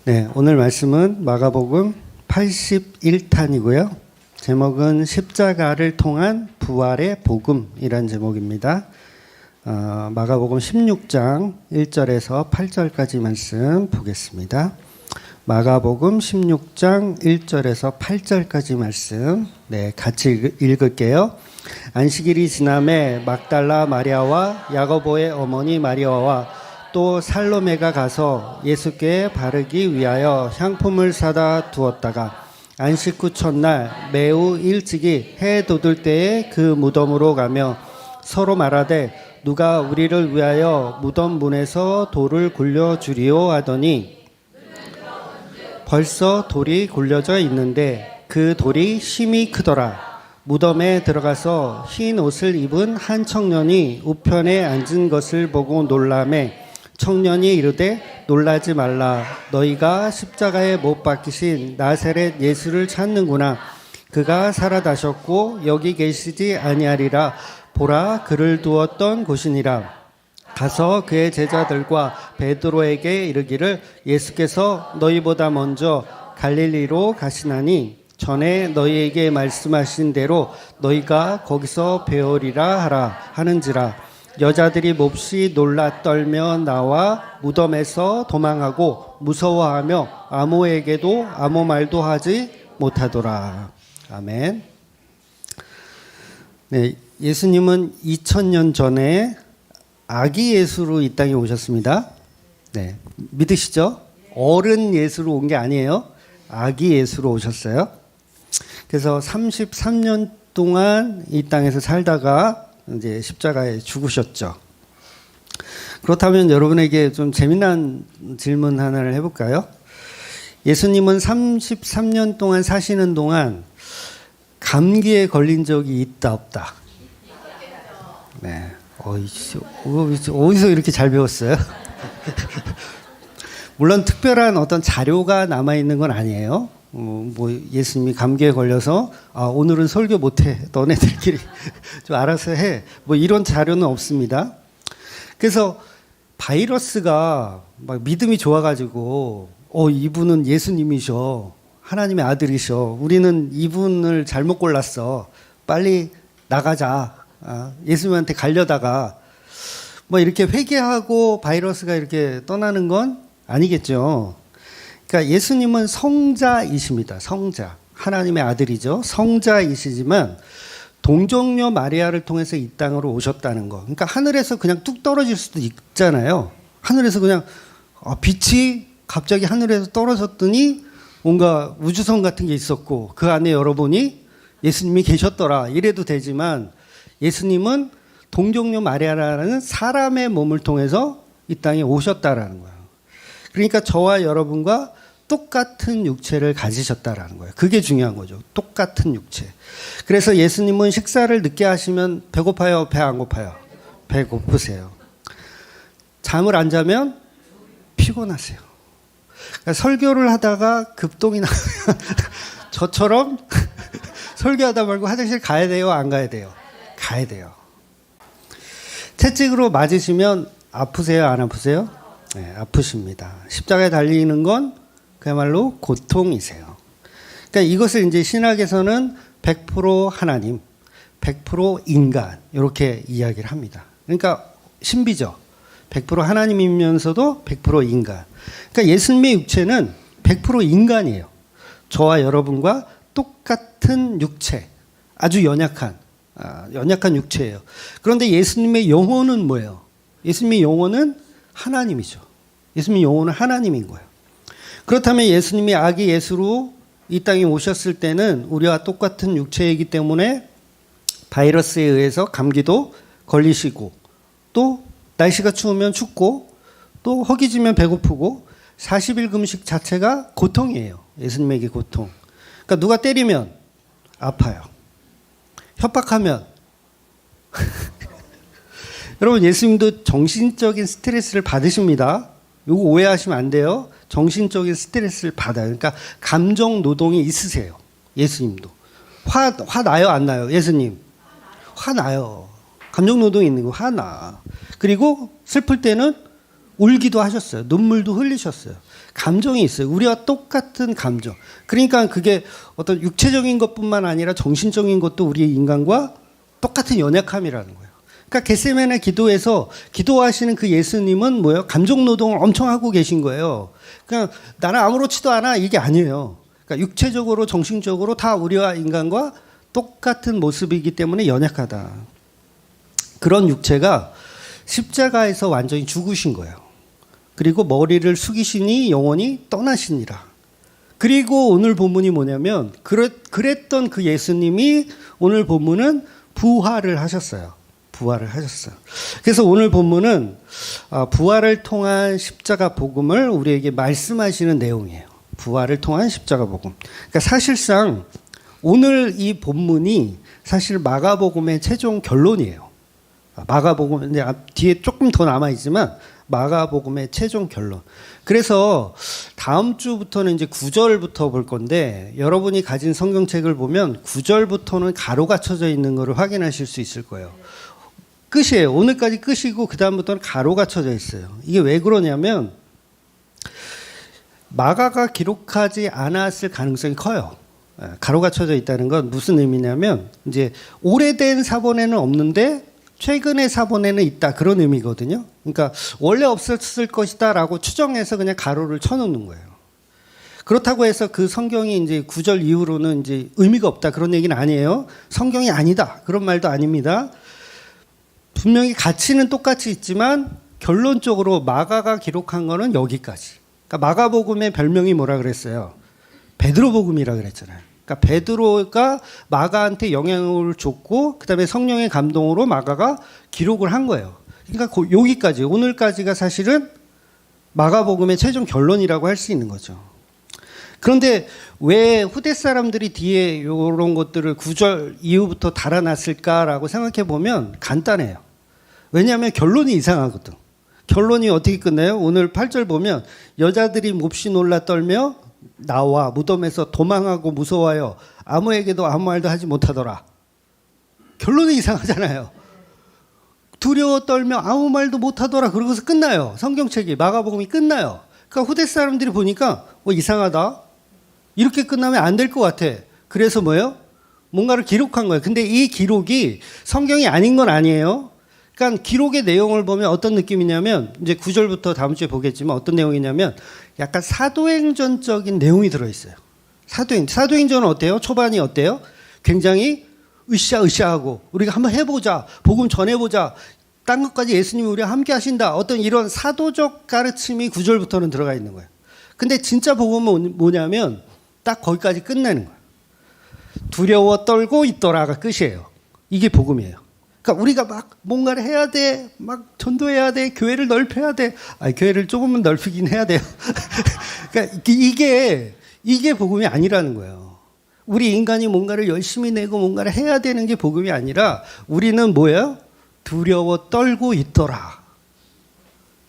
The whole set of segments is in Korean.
네, 오늘 말씀은 마가복음 81탄이고요. 제목은 십자가를 통한 부활의 복음이란 제목입니다. 마가복음 16장 1절에서 8절까지 말씀 보겠습니다. 마가복음 16장 1절에서 8절까지 말씀 같이 읽을게요. 안식일이 지남에 막달라 마리아와 야고보의 어머니 마리아와 또 살로메가 가서 예수께 바르기 위하여 향품을 사다 두었다가 안식 후 첫날 매우 일찍이 해 돋을 때에 그 무덤으로 가며 서로 말하되 누가 우리를 위하여 무덤 문에서 돌을 굴려주리오 하더니 벌써 돌이 굴려져 있는데 그 돌이 심히 크더라. 무덤에 들어가서 흰 옷을 입은 한 청년이 우편에 앉은 것을 보고 놀라매 청년이 이르되 놀라지 말라. 너희가 십자가에 못 박히신 나사렛 예수를 찾는구나. 그가 살아나셨고 여기 계시지 아니하리라. 보라, 그를 두었던 곳이니라. 가서 그의 제자들과 베드로에게 이르기를 예수께서 너희보다 먼저 갈릴리로 가시나니 전에 너희에게 말씀하신 대로 너희가 거기서 배우리라 하라 하는지라. 여자들이 몹시 놀라 떨며 나와 무덤에서 도망하고 무서워하며 아무에게도 아무 말도 하지 못하더라. 아멘. 네, 예수님은 2000년 전에 아기 예수로 이 땅에 오셨습니다. 네, 믿으시죠? 어른 예수로 온 게 아니에요. 아기 예수로 오셨어요. 그래서 33년 동안 이 땅에서 살다가 이제 십자가에 죽으셨죠. 그렇다면 여러분에게 좀 재미난 질문 하나를 해볼까요? 예수님은 33년 동안 사시는 동안 감기에 걸린 적이 있다 없다? 네. 어디서 이렇게 잘 배웠어요? 물론 특별한 어떤 자료가 남아있는 건 아니에요. 뭐 예수님이 감기에 걸려서 오늘은 설교 못해. 너네들끼리 좀 알아서 해. 뭐 이런 자료는 없습니다. 그래서 바이러스가 막 믿음이 좋아가지고 이분은 예수님이셔. 하나님의 아들이셔. 우리는 이분을 잘못 골랐어. 빨리 나가자. 예수님한테 가려다가 뭐 이렇게 회개하고 바이러스가 이렇게 떠나는 건 아니겠죠. 그러니까 예수님은 성자이십니다. 성자. 하나님의 아들이죠. 성자이시지만 동정녀 마리아를 통해서 이 땅으로 오셨다는 거. 그러니까 하늘에서 그냥 뚝 떨어질 수도 있잖아요. 하늘에서 그냥 빛이 갑자기 하늘에서 떨어졌더니 뭔가 우주선 같은 게 있었고 그 안에 열어보니 예수님이 계셨더라. 이래도 되지만 예수님은 동정녀 마리아라는 사람의 몸을 통해서 이 땅에 오셨다라는 거예요. 그러니까 저와 여러분과 똑같은 육체를 가지셨다라는 거예요. 그게 중요한 거죠. 똑같은 육체. 그래서 예수님은 식사를 늦게 하시면 배고파요? 배 안 고파요? 배고프세요. 잠을 안 자면 피곤하세요. 그러니까 설교를 하다가 급동이 나면 저처럼 설교하다 말고 화장실 가야 돼요? 안 가야 돼요? 가야 돼요. 채찍으로 맞으시면 아프세요? 안 아프세요? 네, 아프십니다. 십자가에 달리는 건 그야말로 고통이세요. 그러니까 이것을 이제 신학에서는 100% 하나님, 100% 인간 이렇게 이야기를 합니다. 그러니까 신비죠. 100% 하나님이면서도 100% 인간. 그러니까 예수님의 육체는 100% 인간이에요. 저와 여러분과 똑같은 육체, 아주 연약한 육체예요. 그런데 예수님의 영혼은 뭐예요? 예수님의 영혼은 하나님이죠. 예수님의 영혼은 하나님인 거예요. 그렇다면 예수님이 아기 예수로 이 땅에 오셨을 때는 우리와 똑같은 육체이기 때문에 바이러스에 의해서 감기도 걸리시고 또 날씨가 추우면 춥고 또 허기지면 배고프고 40일 금식 자체가 고통이에요. 예수님에게 고통. 그러니까 누가 때리면 아파요. 협박하면 여러분 예수님도 정신적인 스트레스를 받으십니다. 이거 오해하시면 안 돼요. 정신적인 스트레스를 받아요. 그러니까 감정 노동이 있으세요. 예수님도. 화 나요? 안 나요? 예수님. 화 나요. 감정 노동이 있는 거 화 나. 그리고 슬플 때는 울기도 하셨어요. 눈물도 흘리셨어요. 감정이 있어요. 우리와 똑같은 감정. 그러니까 그게 어떤 육체적인 것뿐만 아니라 정신적인 것도 우리 인간과 똑같은 연약함이라는 거예요. 그러니까 겟세마네 기도에서 기도하시는 그 예수님은 뭐예요? 감정 노동을 엄청 하고 계신 거예요. 그냥 나는 아무렇지도 않아 이게 아니에요. 그러니까 육체적으로 정신적으로 다 우리와 인간과 똑같은 모습이기 때문에 연약하다. 그런 육체가 십자가에서 완전히 죽으신 거예요. 그리고 머리를 숙이시니 영원히 떠나시니라. 그리고 오늘 본문이 뭐냐면 그랬던 그 예수님이 오늘 본문은 부활을 하셨어요. 부활을 하셨어요. 그래서 오늘 본문은 부활을 통한 십자가 복음을 우리에게 말씀하시는 내용이에요. 부활을 통한 십자가 복음. 그러니까 사실상 오늘 이 본문이 사실 마가복음의 최종 결론이에요. 마가복음 뒤에 조금 더 남아 있지만 마가복음의 최종 결론. 그래서 다음 주부터는 이제 9절부터 볼 건데 여러분이 가진 성경책을 보면 9절부터는 가로가 쳐져 있는 것을 확인하실 수 있을 거예요. 끝이에요. 오늘까지 끝이고 그 다음부터는 가로가 쳐져 있어요. 이게 왜 그러냐면 마가가 기록하지 않았을 가능성이 커요. 가로가 쳐져 있다는 건 무슨 의미냐면 이제 오래된 사본에는 없는데 최근의 사본에는 있다 그런 의미거든요. 그러니까 원래 없었을 것이다라고 추정해서 그냥 가로를 쳐놓는 거예요. 그렇다고 해서 그 성경이 이제 9절 이후로는 이제 의미가 없다 그런 얘기는 아니에요. 성경이 아니다 그런 말도 아닙니다. 분명히 가치는 똑같이 있지만 결론적으로 마가가 기록한 거는 여기까지. 그러니까 마가복음의 별명이 뭐라 그랬어요? 베드로복음이라 그랬잖아요. 그러니까 베드로가 마가한테 영향을 줬고 그다음에 성령의 감동으로 마가가 기록을 한 거예요. 그러니까 여기까지 오늘까지가 사실은 마가복음의 최종 결론이라고 할 수 있는 거죠. 그런데 왜 후대 사람들이 뒤에 이런 것들을 9절 이후부터 달아놨을까라고 생각해 보면 간단해요. 왜냐하면 결론이 이상하거든. 결론이 어떻게 끝나요? 오늘 8절 보면 여자들이 몹시 놀라 떨며 나와 무덤에서 도망하고 무서워하여 아무에게도 아무 말도 하지 못하더라. 결론이 이상하잖아요. 두려워 떨며 아무 말도 못하더라. 그러고서 끝나요. 성경책이 마가복음이 끝나요. 그러니까 후대 사람들이 보니까 이상하다. 이렇게 끝나면 안 될 것 같아. 그래서 뭐예요? 뭔가를 기록한 거예요. 근데 이 기록이 성경이 아닌 건 아니에요. 그러니까 기록의 내용을 보면 어떤 느낌이냐면 이제 9절부터 다음 주에 보겠지만 어떤 내용이냐면 약간 사도행전적인 내용이 들어있어요. 사도행전은 어때요? 초반이 어때요? 굉장히 으쌰으쌰하고 우리가 한번 해보자. 복음 전해보자. 딴 것까지 예수님이 우리와 함께 하신다. 어떤 이런 사도적 가르침이 9절부터는 들어가 있는 거예요. 근데 진짜 복음은 뭐냐면 딱 거기까지 끝내는 거예요. 두려워 떨고 있더라가 끝이에요. 이게 복음이에요. 그러니까 우리가 막 뭔가를 해야 돼. 막 전도해야 돼. 교회를 넓혀야 돼. 교회를 조금은 넓히긴 해야 돼요. 그러니까 이게 복음이 아니라는 거예요. 우리 인간이 뭔가를 열심히 내고 뭔가를 해야 되는 게 복음이 아니라 우리는 뭐예요? 두려워 떨고 있더라.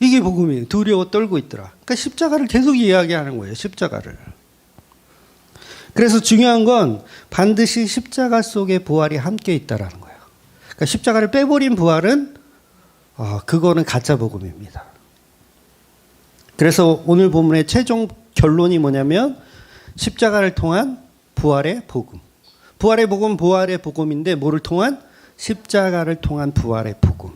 이게 복음이에요. 두려워 떨고 있더라. 그러니까 십자가를 계속 이야기하는 거예요. 십자가를. 그래서 중요한 건 반드시 십자가 속에 부활이 함께 있다라는 거예요. 그러니까 십자가를 빼버린 부활은 그거는 가짜 복음입니다. 그래서 오늘 본문의 최종 결론이 뭐냐면 십자가를 통한 부활의 복음. 부활의 복음, 부활의 복음인데 뭐를 통한? 십자가를 통한 부활의 복음.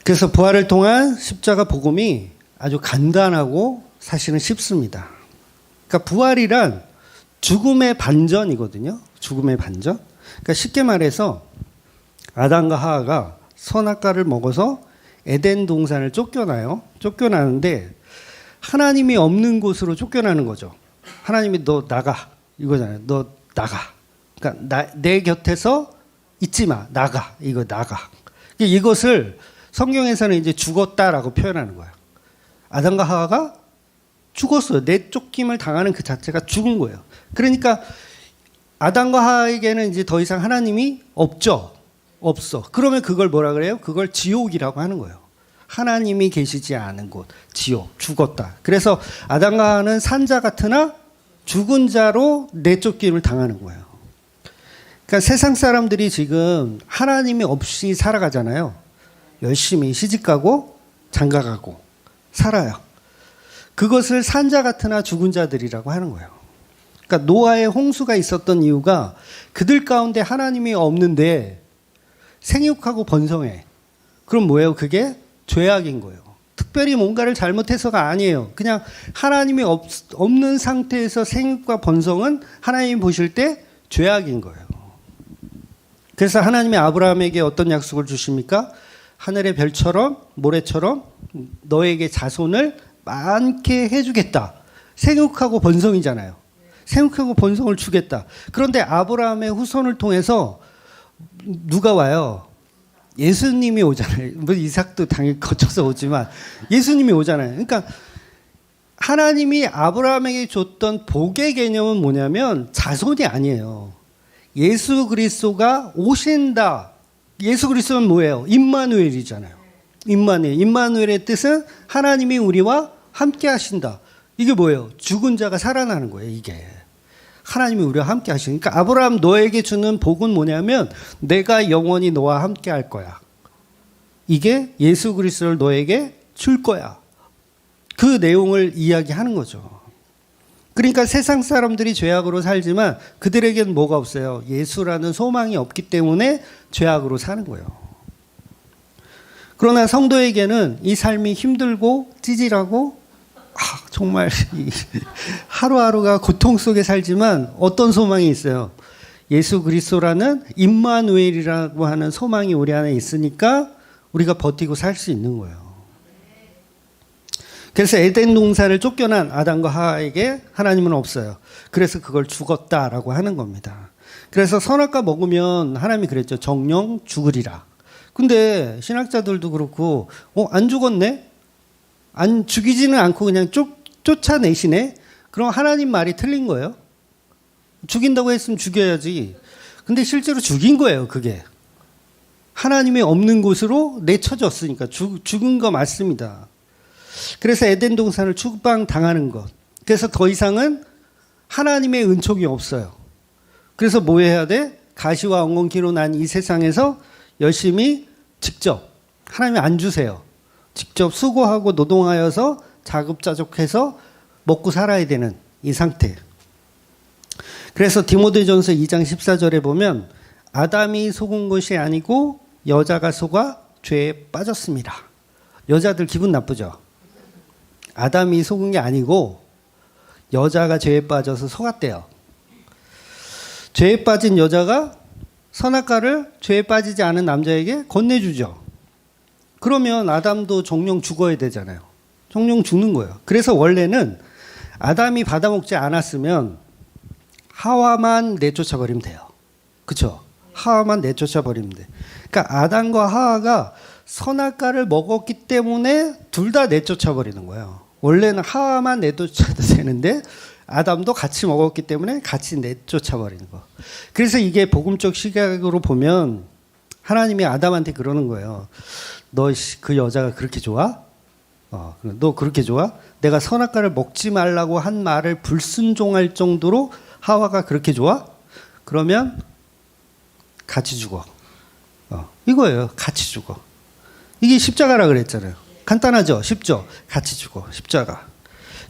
그래서 부활을 통한 십자가 복음이 아주 간단하고 사실은 쉽습니다. 그러니까 부활이란 죽음의 반전이거든요. 죽음의 반전. 그러니까 쉽게 말해서 아담과 하와가 선악과를 먹어서 에덴 동산을 쫓겨나요. 쫓겨나는데 하나님이 없는 곳으로 쫓겨나는 거죠. 하나님이 너 나가 이거잖아요. 너 나가. 그러니까 내 곁에서 있지 마. 나가. 이거 나가. 이것을 성경에서는 이제 죽었다라고 표현하는 거예요. 아담과 하와가 죽었어요. 내쫓김을 당하는 그 자체가 죽은 거예요. 그러니까 아담과 하와에게는 이제 더 이상 하나님이 없죠. 없어. 그러면 그걸 뭐라 그래요? 그걸 지옥이라고 하는 거예요. 하나님이 계시지 않은 곳, 지옥, 죽었다. 그래서 아담과 하와는 산자 같으나 죽은 자로 내쫓김을 당하는 거예요. 그러니까 세상 사람들이 지금 하나님이 없이 살아가잖아요. 열심히 시집가고 장가가고 살아요. 그것을 산자 같으나 죽은 자들이라고 하는 거예요. 그러니까 노아의 홍수가 있었던 이유가 그들 가운데 하나님이 없는데 생육하고 번성해. 그럼 뭐예요? 그게 죄악인 거예요. 특별히 뭔가를 잘못해서가 아니에요. 그냥 하나님이 없는 상태에서 생육과 번성은 하나님이 보실 때 죄악인 거예요. 그래서 하나님이 아브라함에게 어떤 약속을 주십니까? 하늘의 별처럼 모래처럼 너에게 자손을 많게 해주겠다. 생육하고 번성이잖아요. 생육하고 번성을 주겠다. 그런데 아브라함의 후손을 통해서 누가 와요? 예수님이 오잖아요. 뭐 이삭도 당연히 거쳐서 오지만 예수님이 오잖아요. 그러니까 하나님이 아브라함에게 줬던 복의 개념은 뭐냐면 자손이 아니에요. 예수 그리스도가 오신다. 예수 그리스도는 뭐예요? 임마누엘이잖아요. 임마누엘의 뜻은 하나님이 우리와 함께 하신다. 이게 뭐예요? 죽은 자가 살아나는 거예요. 이게 하나님이 우리와 함께 하시니까 그러니까 아브라함 너에게 주는 복은 뭐냐면 내가 영원히 너와 함께 할 거야. 이게 예수 그리스도를 너에게 줄 거야. 그 내용을 이야기하는 거죠. 그러니까 세상 사람들이 죄악으로 살지만 그들에게는 뭐가 없어요? 예수라는 소망이 없기 때문에 죄악으로 사는 거예요. 그러나 성도에게는 이 삶이 힘들고 찌질하고 정말 하루하루가 고통 속에 살지만 어떤 소망이 있어요? 예수 그리스도라는 임마누엘이라고 하는 소망이 우리 안에 있으니까 우리가 버티고 살 수 있는 거예요. 그래서 에덴 동산을 쫓겨난 아담과 하와에게 하나님은 없어요. 그래서 그걸 죽었다라고 하는 겁니다. 그래서 선악과 먹으면 하나님이 그랬죠. 정령 죽으리라. 근데 신학자들도 그렇고 안 죽었네? 안 죽이지는 않고 그냥 쫓아내시네? 그럼 하나님 말이 틀린 거예요. 죽인다고 했으면 죽여야지. 근데 실제로 죽인 거예요. 그게. 하나님이 없는 곳으로 내쳐졌으니까 죽은 거 맞습니다. 그래서 에덴 동산을 추방당하는 것. 그래서 더 이상은 하나님의 은총이 없어요. 그래서 뭐 해야 돼? 가시와 엉겅퀴로 난 이 세상에서 열심히 직접 하나님이 안 주세요. 직접 수고하고 노동하여서 자급자족해서 먹고 살아야 되는 이 상태. 그래서 디모데전서 2장 14절에 보면 아담이 속은 것이 아니고 여자가 속아 죄에 빠졌습니다. 여자들 기분 나쁘죠? 아담이 속은 게 아니고 여자가 죄에 빠져서 속았대요. 죄에 빠진 여자가 선악과를 죄에 빠지지 않은 남자에게 건네주죠. 그러면 아담도 정령 죽어야 되잖아요. 정령 죽는 거예요. 그래서 원래는 아담이 받아먹지 않았으면 하와만 내쫓아 버리면 돼요. 그렇죠? 하와만 내쫓아 버리면 돼. 그러니까 아담과 하와가 선악과를 먹었기 때문에 둘 다 내쫓아 버리는 거예요. 원래는 하와만 내쫓아도 되는데 아담도 같이 먹었기 때문에 같이 내쫓아 버리는 거. 그래서 이게 복음적 시각으로 보면 하나님이 아담한테 그러는 거예요. 너 그 여자가 그렇게 좋아? 너 그렇게 좋아? 내가 선악과를 먹지 말라고 한 말을 불순종할 정도로 하와가 그렇게 좋아? 그러면 같이 죽어. 이거예요. 같이 죽어. 이게 십자가라 그랬잖아요. 간단하죠? 쉽죠? 같이 죽어. 십자가.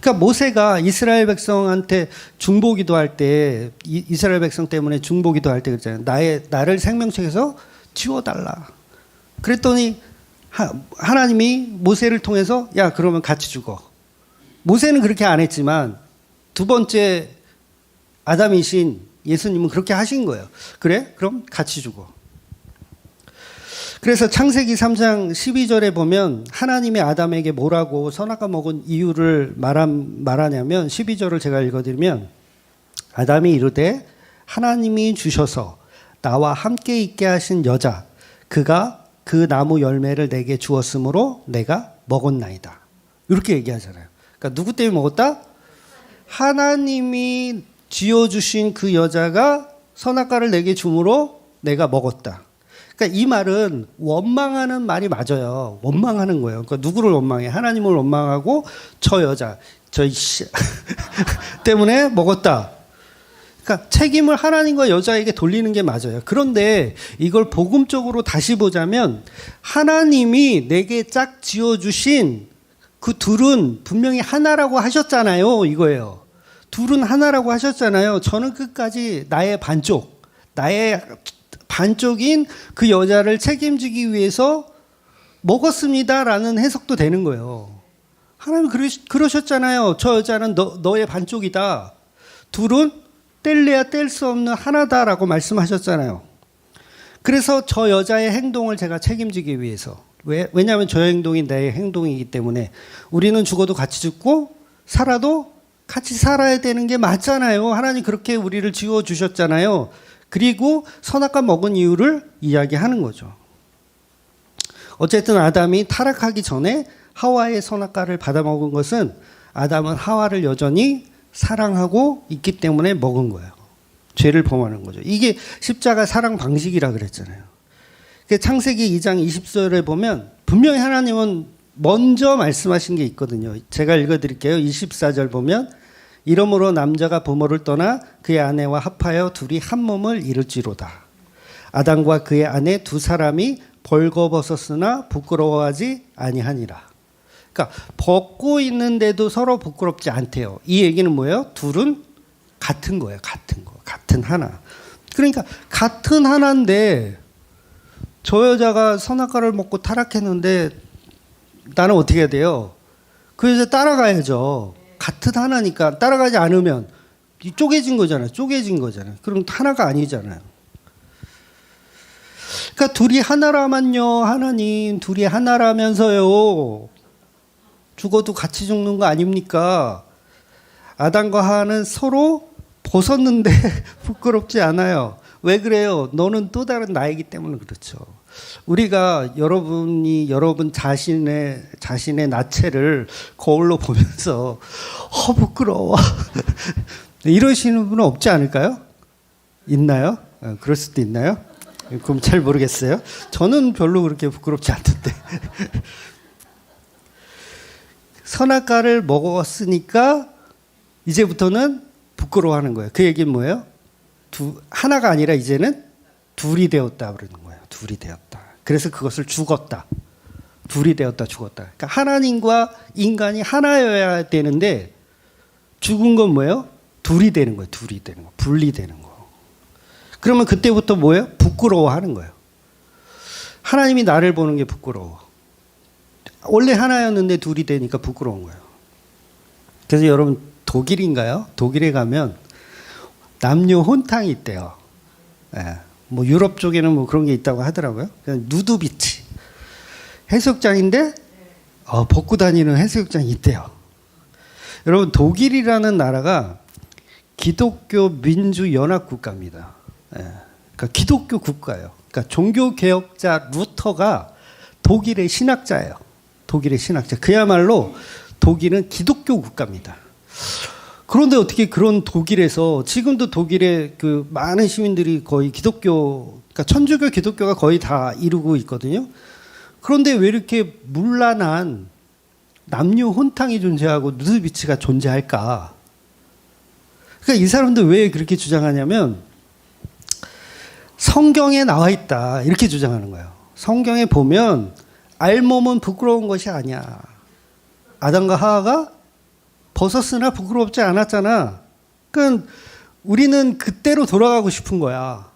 그러니까 모세가 이스라엘 백성한테 중보기도 할 때 이스라엘 백성 때문에 중보기도 할 때 그랬잖아요. 나를 생명책에서 지워달라. 그랬더니 하나님이 모세를 통해서 야 그러면 같이 죽어. 모세는 그렇게 안 했지만 두 번째 아담이신 예수님은 그렇게 하신 거예요. 그래? 그럼 같이 죽어. 그래서 창세기 3장 12절에 보면 하나님이 아담에게 뭐라고 선악과 먹은 이유를 말하냐면 12절을 제가 읽어드리면 아담이 이르되 하나님이 주셔서 나와 함께 있게 하신 여자 그가 그 나무 열매를 내게 주었으므로 내가 먹었나이다. 이렇게 얘기하잖아요. 그러니까 누구 때문에 먹었다? 하나님이 지어주신 그 여자가 선악과를 내게 주므로 내가 먹었다. 그러니까 이 말은 원망하는 말이 맞아요. 원망하는 거예요. 그러니까 누구를 원망해? 하나님을 원망하고 저 여자, 때문에 먹었다. 그러니까 책임을 하나님과 여자에게 돌리는 게 맞아요. 그런데 이걸 복음적으로 다시 보자면 하나님이 내게 짝 지어주신 그 둘은 분명히 하나라고 하셨잖아요. 이거예요. 둘은 하나라고 하셨잖아요. 저는 끝까지 나의 반쪽인 그 여자를 책임지기 위해서 먹었습니다라는 해석도 되는 거예요. 하나님 그러셨잖아요. 저 여자는 너의 반쪽이다. 둘은 뗄래야 뗄 수 없는 하나다라고 말씀하셨잖아요. 그래서 저 여자의 행동을 제가 책임지기 위해서, 왜냐하면 저 행동이 내 행동이기 때문에 우리는 죽어도 같이 죽고 살아도 같이 살아야 되는 게 맞잖아요. 하나님 그렇게 우리를 지어주셨잖아요. 그리고 선악과 먹은 이유를 이야기하는 거죠. 어쨌든 아담이 타락하기 전에 하와의 선악과를 받아먹은 것은 아담은 하와를 여전히 사랑하고 있기 때문에 먹은 거예요. 죄를 범하는 거죠. 이게 십자가 사랑 방식이라 그랬잖아요. 창세기 2장 20절에 보면 분명히 하나님은 먼저 말씀하신 게 있거든요. 제가 읽어드릴게요. 24절 보면 이러므로 남자가 부모를 떠나 그의 아내와 합하여 둘이 한 몸을 이룰지로다. 아담과 그의 아내 두 사람이 벌거벗었으나 부끄러워하지 아니하니라. 그러니까 벗고 있는데도 서로 부끄럽지 않대요. 이 얘기는 뭐예요? 둘은 같은 거예요. 같은 거. 같은 하나. 그러니까 같은 하나인데 저 여자가 선악과를 먹고 타락했는데 나는 어떻게 해야 돼요? 그 여자 따라가야죠. 같은 하나니까 따라가지 않으면 쪼개진 거잖아요. 쪼개진 거잖아요. 그럼 하나가 아니잖아요. 그러니까 둘이 하나라면요. 하나님 둘이 하나라면서요. 죽어도 같이 죽는 거 아닙니까? 아담과 하와는 서로 벗었는데 부끄럽지 않아요. 왜 그래요? 너는 또 다른 나이기 때문에 그렇죠. 우리가 여러분 자신의 나체를 거울로 보면서 부끄러워 이러시는 분은 없지 않을까요? 있나요? 그럴 수도 있나요? 그럼 잘 모르겠어요. 저는 별로 그렇게 부끄럽지 않던데. 선악과를 먹었으니까 이제부터는 부끄러워하는 거예요. 그 얘기는 뭐예요? 하나가 아니라 이제는 둘이 되었다 그러는 거예요. 둘이 되었다. 그래서 그것을 죽었다. 둘이 되었다, 죽었다. 그러니까 하나님과 인간이 하나여야 되는데 죽은 건 뭐예요? 둘이 되는 거예요. 둘이 되는 거. 분리되는 거. 그러면 그때부터 뭐예요? 부끄러워하는 거예요. 하나님이 나를 보는 게 부끄러워. 원래 하나였는데 둘이 되니까 부끄러운 거예요. 그래서 여러분 독일인가요? 독일에 가면 남녀 혼탕이 있대요. 예. 뭐 유럽 쪽에는 뭐 그런 게 있다고 하더라고요. 누드비치 해수욕장인데 벗고 다니는 해수욕장이 있대요. 여러분 독일이라는 나라가 기독교 민주 연합 국가입니다. 예. 그러니까 기독교 국가예요. 그러니까 종교 개혁자 루터가 독일의 신학자예요. 독일의 신학자. 그야말로 독일은 기독교 국가입니다. 그런데 어떻게 그런 독일에서 지금도 독일의 그 많은 시민들이 거의 그러니까 천주교 기독교가 거의 다 이루고 있거든요. 그런데 왜 이렇게 문란한 남녀 혼탕이 존재하고 누드비치가 존재할까? 그러니까 이 사람들 왜 그렇게 주장하냐면 성경에 나와 있다 이렇게 주장하는 거예요. 성경에 보면 알몸은 부끄러운 것이 아니야. 아담과 하와가 벗었으나 부끄럽지 않았잖아. 그러니까 우리는 그때로 돌아가고 싶은 거야.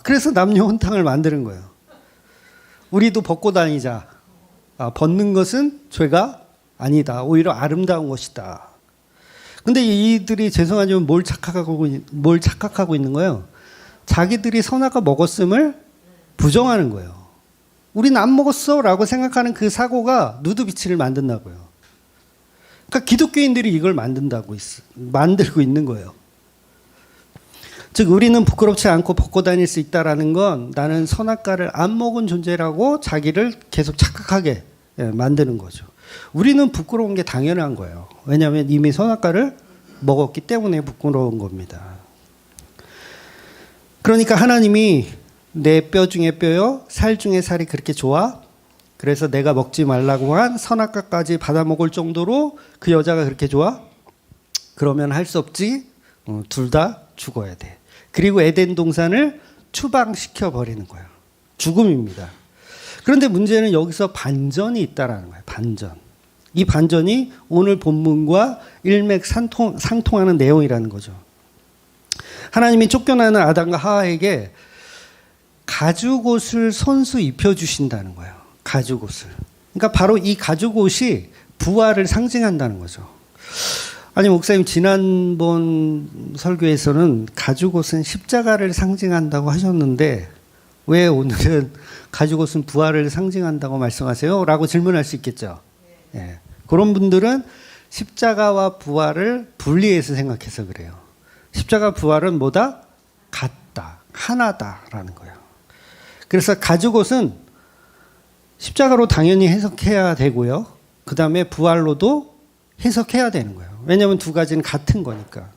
그래서 남녀 혼탕을 만드는 거예요. 우리도 벗고 다니자. 벗는 것은 죄가 아니다. 오히려 아름다운 것이다. 근데 이들이 죄송하지만 뭘 착각하고 있는 거예요? 자기들이 선악과 먹었음을 부정하는 거예요. 우린 안 먹었어 라고 생각하는 그 사고가 누드비치를 만든다고요. 그러니까 기독교인들이 이걸 만들고 있는 거예요. 즉 우리는 부끄럽지 않고 벗고 다닐 수 있다라는 건 나는 선악과를 안 먹은 존재라고 자기를 계속 착각하게 만드는 거죠. 우리는 부끄러운 게 당연한 거예요. 왜냐하면 이미 선악과를 먹었기 때문에 부끄러운 겁니다. 그러니까 하나님이 내 뼈 중에 뼈요 살 중에 살이 그렇게 좋아? 그래서 내가 먹지 말라고 한 선악과까지 받아먹을 정도로 그 여자가 그렇게 좋아? 그러면 할 수 없지. 둘 다 죽어야 돼. 그리고 에덴 동산을 추방시켜 버리는 거예요. 죽음입니다. 그런데 문제는 여기서 반전이 있다라는 거예요. 반전. 이 반전이 오늘 본문과 일맥상통하는 내용이라는 거죠. 하나님이 쫓겨나는 아담과 하와에게 가죽옷을 손수 입혀주신다는 거예요. 가죽옷을. 그러니까 바로 이 가죽옷이 부활을 상징한다는 거죠. 아니, 목사님, 지난번 설교에서는 가죽옷은 십자가를 상징한다고 하셨는데 왜 오늘은 가죽옷은 부활을 상징한다고 말씀하세요? 라고 질문할 수 있겠죠. 예. 그런 분들은 십자가와 부활을 분리해서 생각해서 그래요. 십자가 부활은 뭐다? 같다. 하나다라는 거예요. 그래서 가죽옷은 십자가로 당연히 해석해야 되고요. 그 다음에 부활로도 해석해야 되는 거예요. 왜냐하면 두 가지는 같은 거니까.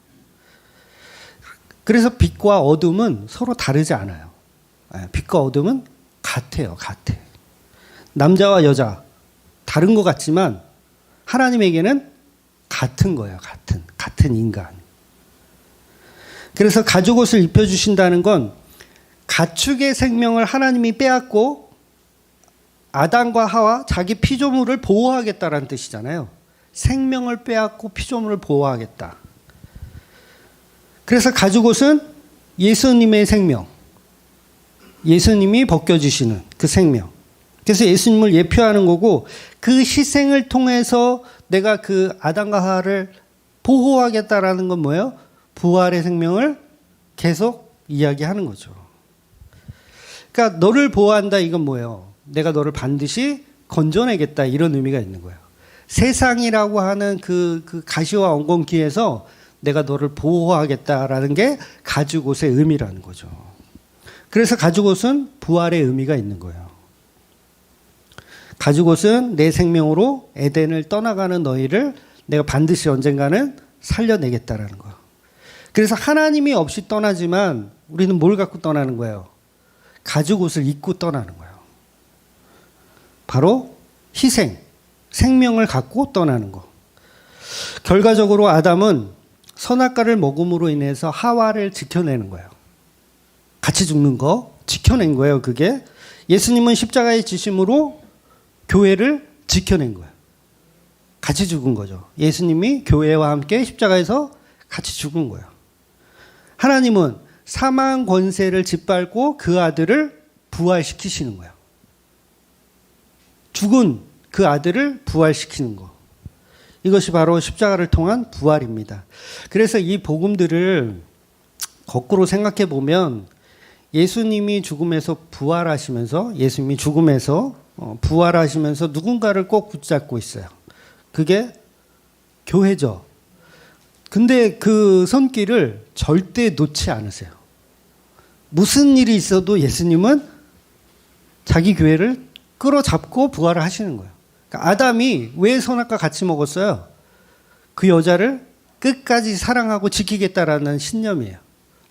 그래서 빛과 어둠은 서로 다르지 않아요. 빛과 어둠은 같아요. 같아. 남자와 여자 다른 것 같지만 하나님에게는 같은 거예요. 같은 인간. 그래서 가죽옷을 입혀주신다는 건 가축의 생명을 하나님이 빼앗고 아담과 하와 자기 피조물을 보호하겠다라는 뜻이잖아요. 생명을 빼앗고 피조물을 보호하겠다. 그래서 가죽옷은 예수님의 생명, 예수님이 벗겨주시는 그 생명. 그래서 예수님을 예표하는 거고 그 희생을 통해서 내가 그 아담과 하와를 보호하겠다라는 건 뭐예요? 부활의 생명을 계속 이야기하는 거죠. 그러니까 너를 보호한다 이건 뭐예요? 내가 너를 반드시 건져내겠다 이런 의미가 있는 거예요. 세상이라고 하는 그 가시와 엉겅퀴에서 내가 너를 보호하겠다라는 게 가죽옷의 의미라는 거죠. 그래서 가죽옷은 부활의 의미가 있는 거예요. 가죽옷은 내 생명으로 에덴을 떠나가는 너희를 내가 반드시 언젠가는 살려내겠다라는 거예요. 그래서 하나님이 없이 떠나지만 우리는 뭘 갖고 떠나는 거예요? 가죽옷을 입고 떠나는 거예요. 바로 희생, 생명을 갖고 떠나는 거. 결과적으로 아담은 선악과를 먹음으로 인해서 하와를 지켜내는 거예요. 같이 죽는 거 지켜낸 거예요. 그게 예수님은 십자가의 지심으로 교회를 지켜낸 거예요. 같이 죽은 거죠. 예수님이 교회와 함께 십자가에서 같이 죽은 거예요. 하나님은 사망 권세를 짓밟고 그 아들을 부활시키시는 거예요. 죽은 그 아들을 부활시키는 거. 이것이 바로 십자가를 통한 부활입니다. 그래서 이 복음들을 거꾸로 생각해 보면 예수님이 죽음에서 부활하시면서 예수님이 죽음에서 부활하시면서 누군가를 꼭 붙잡고 있어요. 그게 교회죠. 근데 그 손길을 절대 놓지 않으세요. 무슨 일이 있어도 예수님은 자기 교회를 끌어잡고 부활을 하시는 거예요. 그러니까 아담이 왜 선악과 같이 먹었어요? 그 여자를 끝까지 사랑하고 지키겠다라는 신념이에요.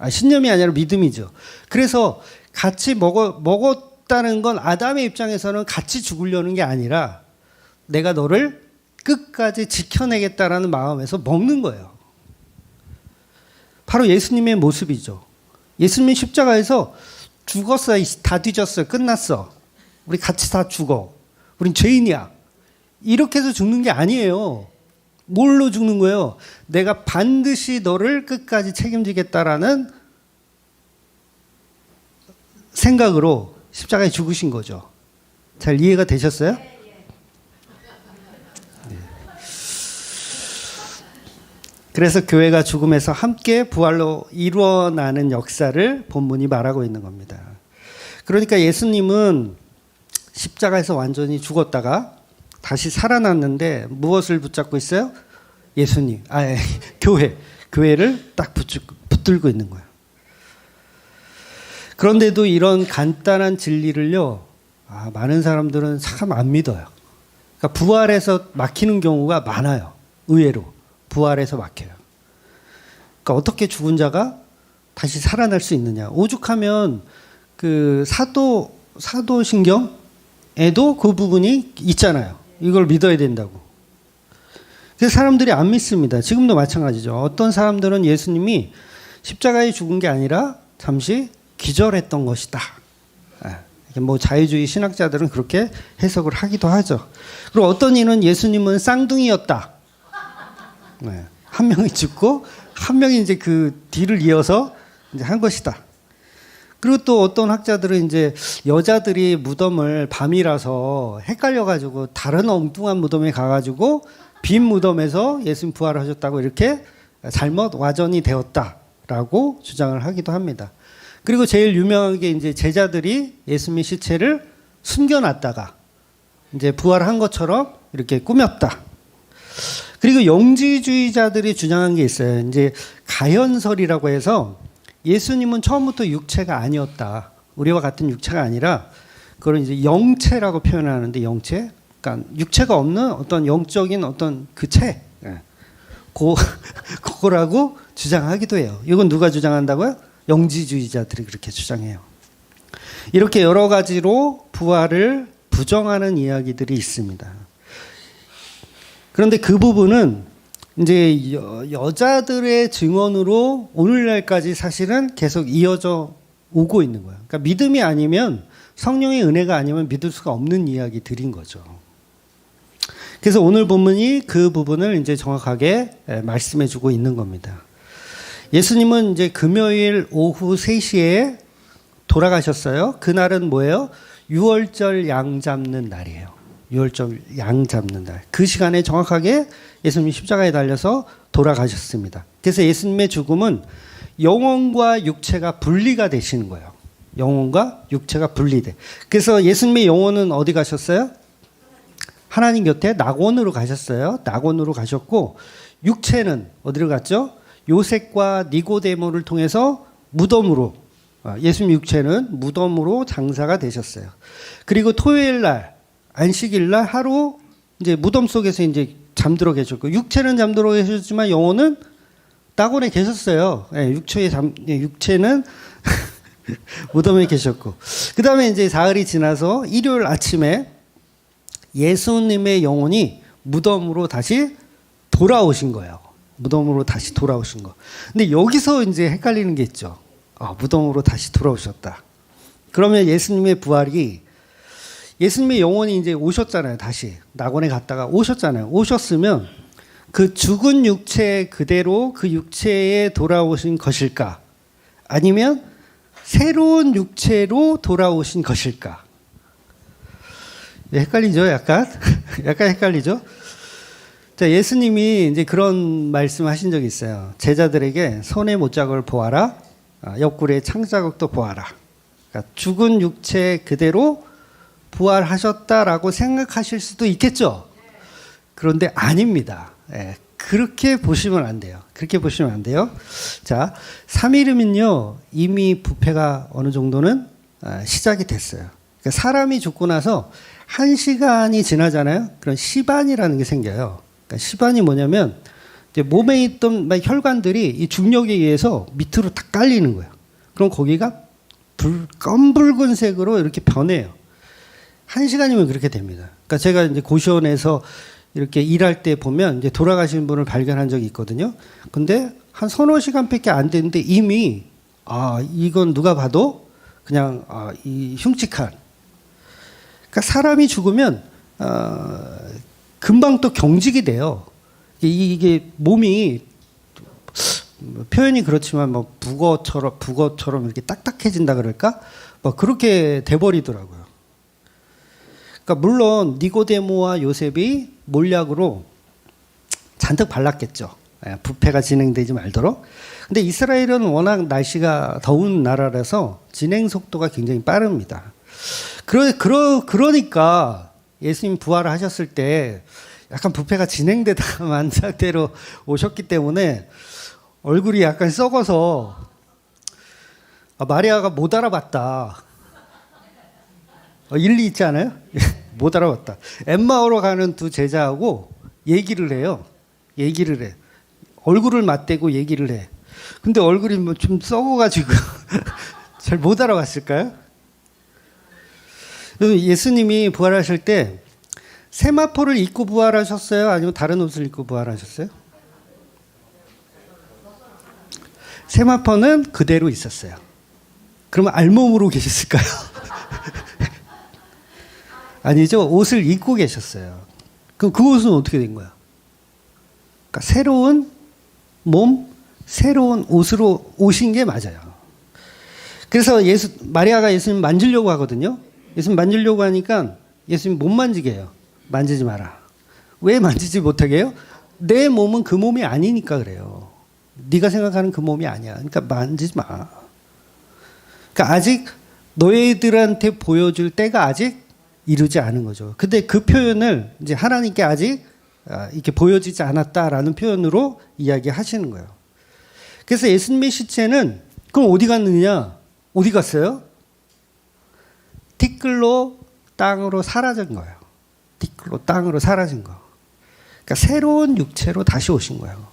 신념이 아니라 믿음이죠. 그래서 같이 먹었다는 건 아담의 입장에서는 같이 죽으려는 게 아니라 내가 너를 끝까지 지켜내겠다라는 마음에서 먹는 거예요. 바로 예수님의 모습이죠. 예수님이 십자가에서 죽었어요. 다 뒤졌어요. 끝났어. 우리 같이 다 죽어. 우린 죄인이야. 이렇게 해서 죽는 게 아니에요. 뭘로 죽는 거예요? 내가 반드시 너를 끝까지 책임지겠다라는 생각으로 십자가에 죽으신 거죠. 잘 이해가 되셨어요? 네. 그래서 교회가 죽음에서 함께 부활로 이루어나는 역사를 본문이 말하고 있는 겁니다. 그러니까 예수님은 십자가에서 완전히 죽었다가 다시 살아났는데 무엇을 붙잡고 있어요? 예수님, 교회를 딱 붙들고 있는 거예요. 그런데도 이런 간단한 진리를요, 많은 사람들은 참 안 믿어요. 그러니까 부활해서 막히는 경우가 많아요. 의외로 부활해서 막혀요. 그러니까 어떻게 죽은 자가 다시 살아날 수 있느냐? 오죽하면 그 사도신경에도 그 부분이 있잖아요. 이걸 믿어야 된다고. 그래서 사람들이 안 믿습니다. 지금도 마찬가지죠. 어떤 사람들은 예수님이 십자가에 죽은 게 아니라 잠시 기절했던 것이다. 뭐 자유주의 신학자들은 그렇게 해석을 하기도 하죠. 그리고 어떤 이는 예수님은 쌍둥이였다. 한 명이 죽고 한 명이 이제 그 뒤를 이어서 이제 한 것이다. 그리고 또 어떤 학자들은 이제 여자들이 무덤을 밤이라서 헷갈려가지고 다른 엉뚱한 무덤에 가가지고 빈 무덤에서 예수님 부활하셨다고 이렇게 잘못 와전이 되었다라고 주장을 하기도 합니다. 그리고 제일 유명한 게 이제 제자들이 예수님의 시체를 숨겨놨다가 이제 부활한 것처럼 이렇게 꾸몄다. 그리고 영지주의자들이 주장한 게 있어요. 이제 가현설이라고 해서 예수님은 처음부터 육체가 아니었다. 우리와 같은 육체가 아니라 그걸 이제 영체라고 표현하는데 영체? 그러니까 육체가 없는 어떤 영적인 어떤 그 체. 그거라고 주장하기도 해요. 이건 누가 주장한다고요? 영지주의자들이 그렇게 주장해요. 이렇게 여러 가지로 부활을 부정하는 이야기들이 있습니다. 그런데 그 부분은 이제 여자들의 증언으로 오늘날까지 사실은 계속 이어져 오고 있는 거예요. 그러니까 믿음이 아니면 성령의 은혜가 아니면 믿을 수가 없는 이야기들인 거죠. 그래서 오늘 본문이 그 부분을 이제 정확하게 말씀해 주고 있는 겁니다. 예수님은 이제 금요일 오후 3시에 돌아가셨어요. 그날은 뭐예요? 유월절 양 잡는 날이에요. 유월절 양 잡는 날. 그 시간에 정확하게 예수님이 십자가에 달려서 돌아가셨습니다. 그래서 예수님의 죽음은 영혼과 육체가 분리가 되시는 거예요. 영혼과 육체가 분리돼. 그래서 예수님의 영혼은 어디 가셨어요? 하나님 곁에 낙원으로 가셨어요. 낙원으로 가셨고 육체는 어디로 갔죠? 요셉과 니고데모를 통해서 무덤으로, 예수님 육체는 무덤으로 장사가 되셨어요. 그리고 토요일 날, 안식일 날 하루 이제 무덤 속에서 이제 잠들어 계셨고, 육체는 잠들어 계셨지만 영혼은 낙원에 계셨어요. 육체는 무덤에 계셨고. 그 다음에 이제 사흘이 지나서 일요일 아침에 예수님의 영혼이 무덤으로 다시 돌아오신 거예요. 무덤으로 다시 돌아오신 거. 근데 여기서 이제 헷갈리는 게 있죠. 무덤으로 다시 돌아오셨다. 그러면 예수님의 부활이, 예수님의 영혼이 이제 오셨잖아요. 다시 낙원에 갔다가 오셨잖아요. 오셨으면 그 죽은 육체 그대로 그 육체에 돌아오신 것일까? 아니면 새로운 육체로 돌아오신 것일까? 헷갈리죠, 약간? 약간 헷갈리죠? 자, 예수님이 이제 그런 말씀 하신 적이 있어요. 제자들에게 손의 못자국을 보아라. 옆구리의 창자국도 보아라. 그러니까 죽은 육체 그대로 부활하셨다라고 생각하실 수도 있겠죠? 그런데 아닙니다. 그렇게 보시면 안 돼요. 그렇게 보시면 안 돼요. 자, 3일이면요, 이미 부패가 어느 정도는 시작이 됐어요. 그러니까 사람이 죽고 나서 1시간이 지나잖아요. 그런 시반이라는 게 생겨요. 그러니까 시반이 뭐냐면 이제 몸에 있던 혈관들이 이 중력에 의해서 밑으로 다 깔리는 거예요. 그럼 거기가 검붉은색으로 이렇게 변해요. 1시간이면 그렇게 됩니다. 그러니까 제가 이제 고시원에서 이렇게 일할 때 보면 이제 돌아가신 분을 발견한 적이 있거든요. 근데 한 서너 시간밖에 안 됐는데 이미 이건 누가 봐도 그냥 이 흉측한. 그러니까 사람이 죽으면 금방 또 경직이 돼요. 이게 몸이 표현이 그렇지만 뭐 북어처럼 이렇게 딱딱해진다 그럴까? 뭐 그렇게 돼버리더라고요. 그러니까 물론 니고데모와 요셉이 몰약으로 잔뜩 발랐겠죠. 부패가 진행되지 말도록. 근데 이스라엘은 워낙 날씨가 더운 나라라서 진행 속도가 굉장히 빠릅니다. 그러니까 예수님 부활을 하셨을 때 약간 부패가 진행되다만 상태로 오셨기 때문에 얼굴이 약간 썩어서 마리아가 못 알아봤다. 일리 있지 않아요? 못 알아봤다. 엠마오로 가는 두 제자하고 얘기를 해요. 얘기를 해. 얼굴을 맞대고 얘기를 해. 근데 얼굴이 뭐 좀 썩어가지고 잘 못 알아봤을까요? 예수님이 부활하실 때 세마포를 입고 부활하셨어요? 아니면 다른 옷을 입고 부활하셨어요? 세마포는 그대로 있었어요. 그러면 알몸으로 계셨을까요? 아니죠. 옷을 입고 계셨어요. 그럼 그 옷은 어떻게 된 거야? 그러니까 새로운 몸, 새로운 옷으로 오신 게 맞아요. 그래서 마리아가 예수님 만지려고 하거든요. 예수님 만지려고 하니까 예수님 못 만지게 해요. 만지지 마라. 왜 만지지 못하게 해요? 내 몸은 그 몸이 아니니까 그래요. 네가 생각하는 그 몸이 아니야. 그러니까 만지지 마. 그러니까 아직 너희들한테 보여줄 때가 아직 이르지 않은 거죠. 근데 그 표현을 이제 하나님께 아직 이렇게 보여지지 않았다라는 표현으로 이야기하시는 거예요. 그래서 예수님의 시체는 그럼 어디 갔느냐? 어디 갔어요? 티끌로 땅으로 사라진 거예요. 티끌로 땅으로 사라진 거. 그러니까 새로운 육체로 다시 오신 거예요.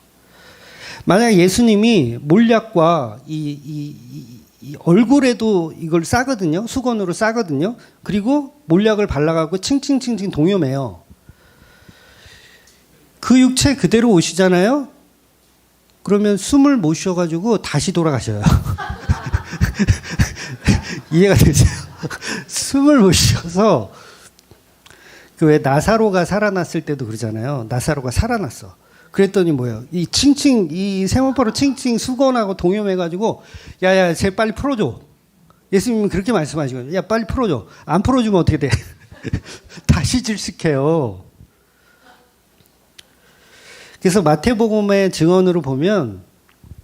만약 예수님이 몰약과 이 얼굴에도 이걸 싸거든요. 수건으로 싸거든요. 그리고 몰약을 발라갖고 칭칭칭칭 동여매요. 그 육체 그대로 오시잖아요. 그러면 숨을 못 쉬어가지고 다시 돌아가셔요. 이해가 되세요? 숨을 못 쉬어서 그 왜 나사로가 살아났을 때도 그러잖아요. 나사로가 살아났어. 그랬더니 뭐예요? 이 세마포로 칭칭 수건하고 동여매가지고 야야 쟤 빨리 풀어줘. 예수님은 그렇게 말씀하시거든요. 야 빨리 풀어줘. 안 풀어주면 어떻게 돼? 다시 질식해요. 그래서 마태복음의 증언으로 보면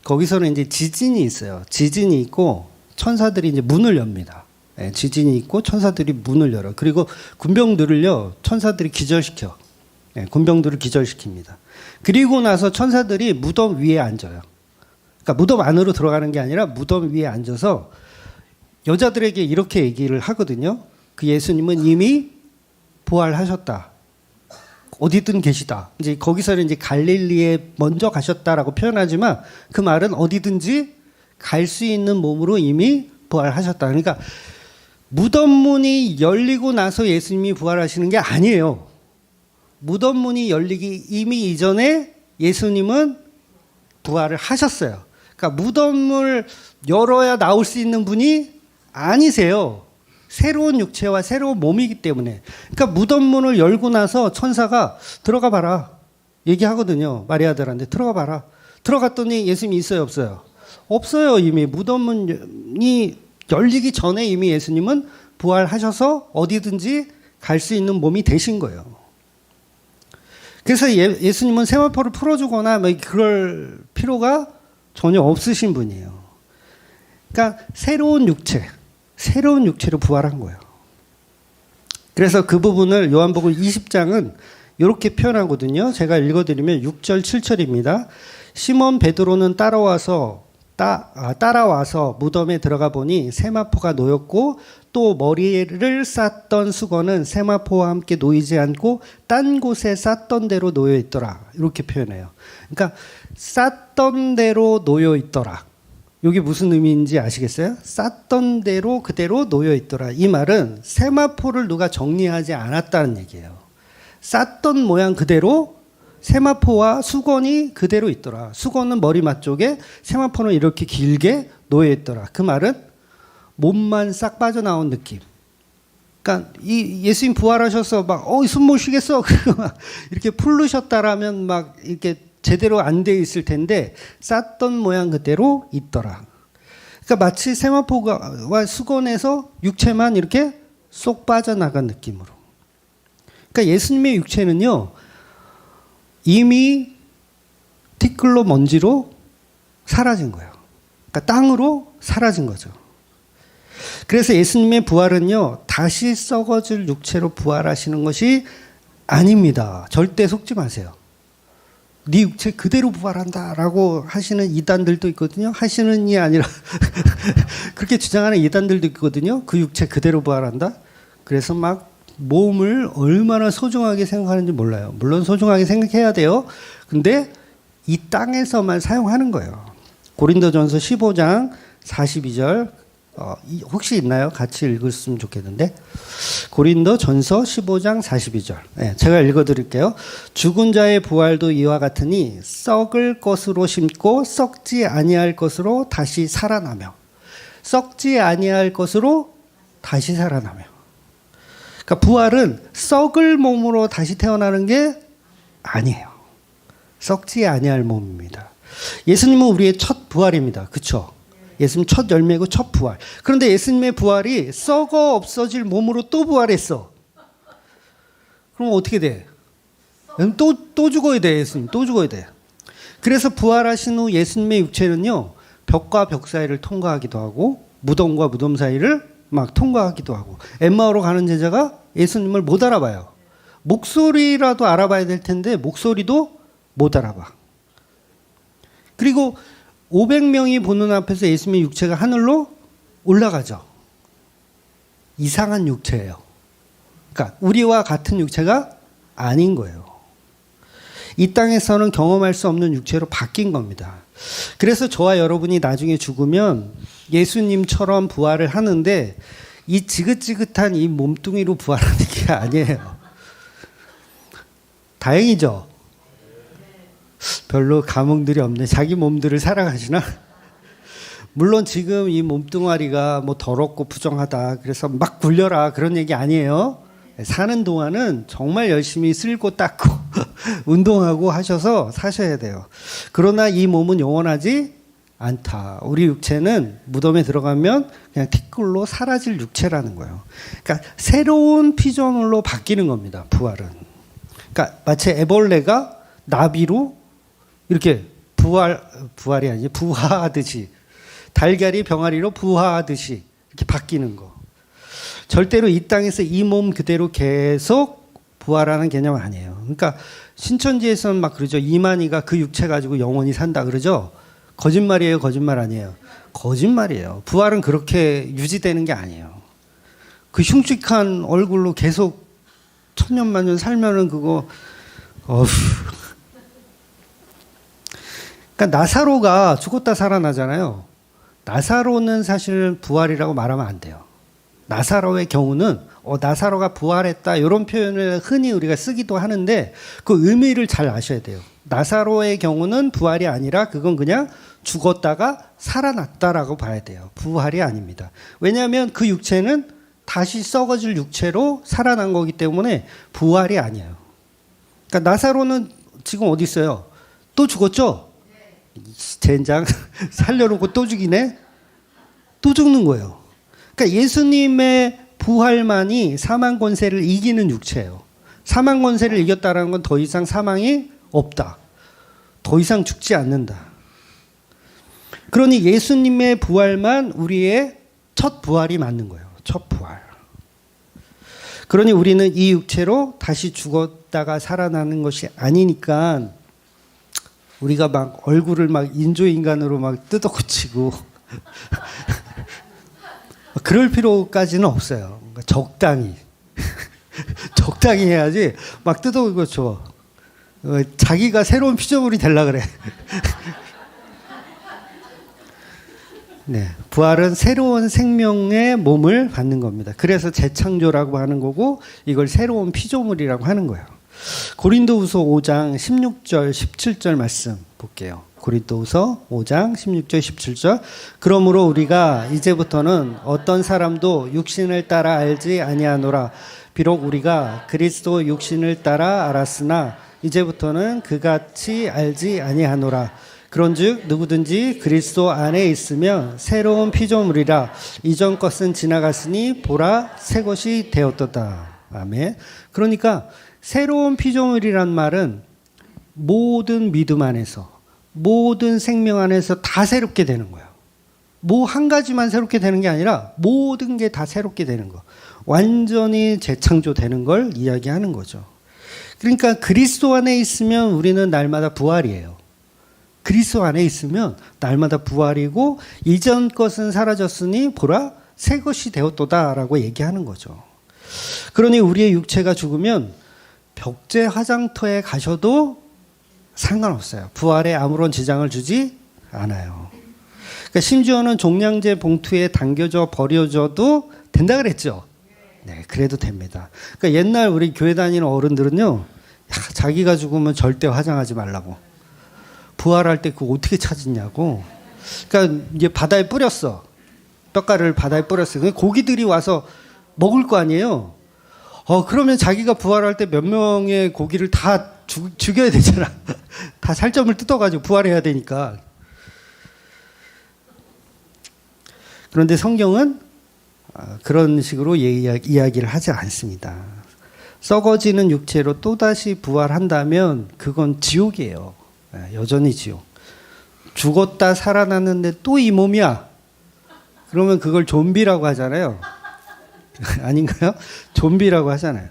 거기서는 이제 지진이 있어요. 지진이 있고 천사들이 이제 문을 엽니다. 네, 지진이 있고 천사들이 문을 열어. 그리고 군병들을요 천사들이 기절시켜. 네, 군병들을 기절시킵니다. 그리고 나서 천사들이 무덤 위에 앉아요. 그러니까 무덤 안으로 들어가는 게 아니라 무덤 위에 앉아서 여자들에게 이렇게 얘기를 하거든요. 그 예수님은 이미 부활하셨다. 어디든 계시다. 이제 거기서는 이제 갈릴리에 먼저 가셨다라고 표현하지만 그 말은 어디든지 갈 수 있는 몸으로 이미 부활하셨다. 그러니까 무덤 문이 열리고 나서 예수님이 부활하시는 게 아니에요. 무덤 문이 열리기 이미 이전에 예수님은 부활을 하셨어요. 그러니까 무덤을 열어야 나올 수 있는 분이 아니세요. 새로운 육체와 새로운 몸이기 때문에. 그러니까 무덤 문을 열고 나서 천사가 들어가 봐라 얘기하거든요. 마리아들한테 들어가 봐라. 들어갔더니 예수님이 있어요, 없어요? 없어요. 이미 무덤 문이 열리기 전에 이미 예수님은 부활하셔서 어디든지 갈 수 있는 몸이 되신 거예요. 그래서 예수님은 세마포를 풀어주거나 뭐 그럴 필요가 전혀 없으신 분이에요. 그러니까 새로운 육체로 부활한 거예요. 그래서 그 부분을 요한복음 20장은 이렇게 표현하거든요. 제가 읽어드리면 6절 7절입니다. 시몬 베드로는 따라와서 무덤에 들어가 보니 세마포가 놓였고 또 머리를 쌌던 수건은 세마포와 함께 놓이지 않고 딴 곳에 쌌던 대로 놓여 있더라. 이렇게 표현해요. 그러니까 쌌던 대로 놓여 있더라. 이게 무슨 의미인지 아시겠어요? 쌌던 대로 그대로 놓여 있더라. 이 말은 세마포를 누가 정리하지 않았다는 얘기예요. 쌌던 모양 그대로 세마포와 수건이 그대로 있더라. 수건은 머리맡 쪽에, 세마포는 이렇게 길게 놓여 있더라. 그 말은 몸만 싹 빠져나온 느낌. 그러니까 이 예수님 부활하셔서 막 숨 못 쉬겠어. 이렇게 풀르셨다라면 막 이렇게 제대로 안 돼 있을 텐데 쌌던 모양 그대로 있더라. 그러니까 마치 세마포와 수건에서 육체만 이렇게 쏙 빠져나간 느낌으로. 그러니까 예수님의 육체는요. 이미 티끌로 먼지로 사라진 거예요. 그러니까 땅으로 사라진 거죠. 그래서 예수님의 부활은요. 다시 썩어질 육체로 부활하시는 것이 아닙니다. 절대 속지 마세요. 네 육체 그대로 부활한다라고 하시는 이단들도 있거든요. 하시는 이 아니라 그렇게 주장하는 이단들도 있거든요. 그 육체 그대로 부활한다. 그래서 막 몸을 얼마나 소중하게 생각하는지 몰라요. 물론 소중하게 생각해야 돼요. 근데 이 땅에서만 사용하는 거예요. 고린도전서 15장 42절 혹시 있나요? 같이 읽었으면 좋겠는데. 고린도전서 15장 42절. 네, 제가 읽어드릴게요. 죽은 자의 부활도 이와 같으니 썩을 것으로 심고 썩지 아니할 것으로 다시 살아나며. 썩지 아니할 것으로 다시 살아나며. 그러니까 부활은 썩을 몸으로 다시 태어나는 게 아니에요. 썩지 아니할 몸입니다. 예수님은 우리의 첫 부활입니다. 그렇죠? 예수님 첫 열매고 첫 부활. 그런데 예수님의 부활이 썩어 없어질 몸으로 또 부활했어. 그럼 어떻게 돼? 또 죽어야 돼. 예수님 또 죽어야 돼. 그래서 부활하신 후 예수님의 육체는요, 벽과 벽 사이를 통과하기도 하고 무덤과 무덤 사이를 막 통과하기도 하고. 엠마오로 가는 제자가 예수님을 못 알아봐요. 목소리라도 알아봐야 될 텐데 목소리도 못 알아봐. 그리고 500명이 보는 앞에서 예수님의 육체가 하늘로 올라가죠. 이상한 육체예요. 그러니까 우리와 같은 육체가 아닌 거예요. 이 땅에서는 경험할 수 없는 육체로 바뀐 겁니다. 그래서 저와 여러분이 나중에 죽으면 예수님처럼 부활을 하는데 이 지긋지긋한 이 몸뚱이로 부활하는 게 아니에요. 다행이죠. 별로 감흥들이 없네. 자기 몸들을 살아가시나? 물론 지금 이 몸뚱아리가 뭐 더럽고 부정하다 그래서 막 굴려라 그런 얘기 아니에요. 사는 동안은 정말 열심히 쓸고 닦고 운동하고 하셔서 사셔야 돼요. 그러나 이 몸은 영원하지 않다. 우리 육체는 무덤에 들어가면 그냥 티끌로 사라질 육체라는 거예요. 그러니까 새로운 피조물로 바뀌는 겁니다. 부활은. 그러니까 마치 애벌레가 나비로 이렇게 부활이 아니지 부화하듯이, 달걀이 병아리로 부화하듯이 이렇게 바뀌는 거. 절대로 이 땅에서 이 몸 그대로 계속 부활하는 개념은 아니에요. 그러니까 신천지에서는 막 그러죠. 이만희가 그 육체 가지고 영원히 산다 그러죠. 거짓말이에요, 거짓말 아니에요? 거짓말이에요. 부활은 그렇게 유지되는 게 아니에요. 그 흉측한 얼굴로 계속 천년만년 살면은 그거 그러니까 나사로가 죽었다 살아나잖아요. 나사로는 사실 부활이라고 말하면 안 돼요. 나사로의 경우는 나사로가 부활했다 이런 표현을 흔히 우리가 쓰기도 하는데 그 의미를 잘 아셔야 돼요. 나사로의 경우는 부활이 아니라 그건 그냥 죽었다가 살아났다라고 봐야 돼요. 부활이 아닙니다. 왜냐하면 그 육체는 다시 썩어질 육체로 살아난 거기 때문에 부활이 아니에요. 그러니까 나사로는 지금 어디 있어요? 또 죽었죠? 젠장 살려놓고 또 죽이네? 또 죽는 거예요. 그러니까 예수님의 부활만이 사망 권세를 이기는 육체예요. 사망 권세를 이겼다는 건 더 이상 사망이 없다. 더 이상 죽지 않는다. 그러니 예수님의 부활만 우리의 첫 부활이 맞는 거예요. 첫 부활. 그러니 우리는 이 육체로 다시 죽었다가 살아나는 것이 아니니까 우리가 막 얼굴을 막 인조인간으로 막 뜯어고치고 그럴 필요까지는 없어요. 그러니까 적당히 적당히 해야지 막 뜯어고쳐. 자기가 새로운 피조물이 되려고 그래. 네, 부활은 새로운 생명의 몸을 갖는 겁니다. 그래서 재창조라고 하는 거고 이걸 새로운 피조물이라고 하는 거예요. 고린도후서 5장 16절 17절 말씀 볼게요. 고린도후서 5장 16절 17절. 그러므로 우리가 이제부터는 어떤 사람도 육신을 따라 알지 아니하노라. 비록 우리가 그리스도 육신을 따라 알았으나 이제부터는 그같이 알지 아니하노라. 그런즉 누구든지 그리스도 안에 있으면 새로운 피조물이라. 이전 것은 지나갔으니 보라 새 것이 되었도다. 아멘. 그러니까 새로운 피조물이란 말은 모든 믿음 안에서, 모든 생명 안에서 다 새롭게 되는 거예요. 뭐 한 가지만 새롭게 되는 게 아니라 모든 게 다 새롭게 되는 거. 완전히 재창조되는 걸 이야기하는 거죠. 그러니까 그리스도 안에 있으면 우리는 날마다 부활이에요. 그리스도 안에 있으면 날마다 부활이고 이전 것은 사라졌으니 보라 새 것이 되었도다라고 얘기하는 거죠. 그러니 우리의 육체가 죽으면 벽제 화장터에 가셔도 상관없어요. 부활에 아무런 지장을 주지 않아요. 그러니까 심지어는 종량제 봉투에 담겨져 버려져도 된다 그랬죠. 네, 그래도 됩니다. 그러니까 옛날 우리 교회 다니는 어른들은요, 자기가 죽으면 절대 화장하지 말라고. 부활할 때 그거 어떻게 찾았냐고. 그러니까 이제 바다에 뿌렸어. 뼈가루를 바다에 뿌렸어. 고기들이 와서 먹을 거 아니에요. 그러면 자기가 부활할 때 몇 명의 고기를 다 죽여야 되잖아. 다 살점을 뜯어가지고 부활해야 되니까. 그런데 성경은 그런 식으로 이야기를 하지 않습니다. 썩어지는 육체로 또다시 부활한다면 그건 지옥이에요. 여전히 지옥. 죽었다 살아났는데 또 이 몸이야. 그러면 그걸 좀비라고 하잖아요. 아닌가요? 좀비라고 하잖아요.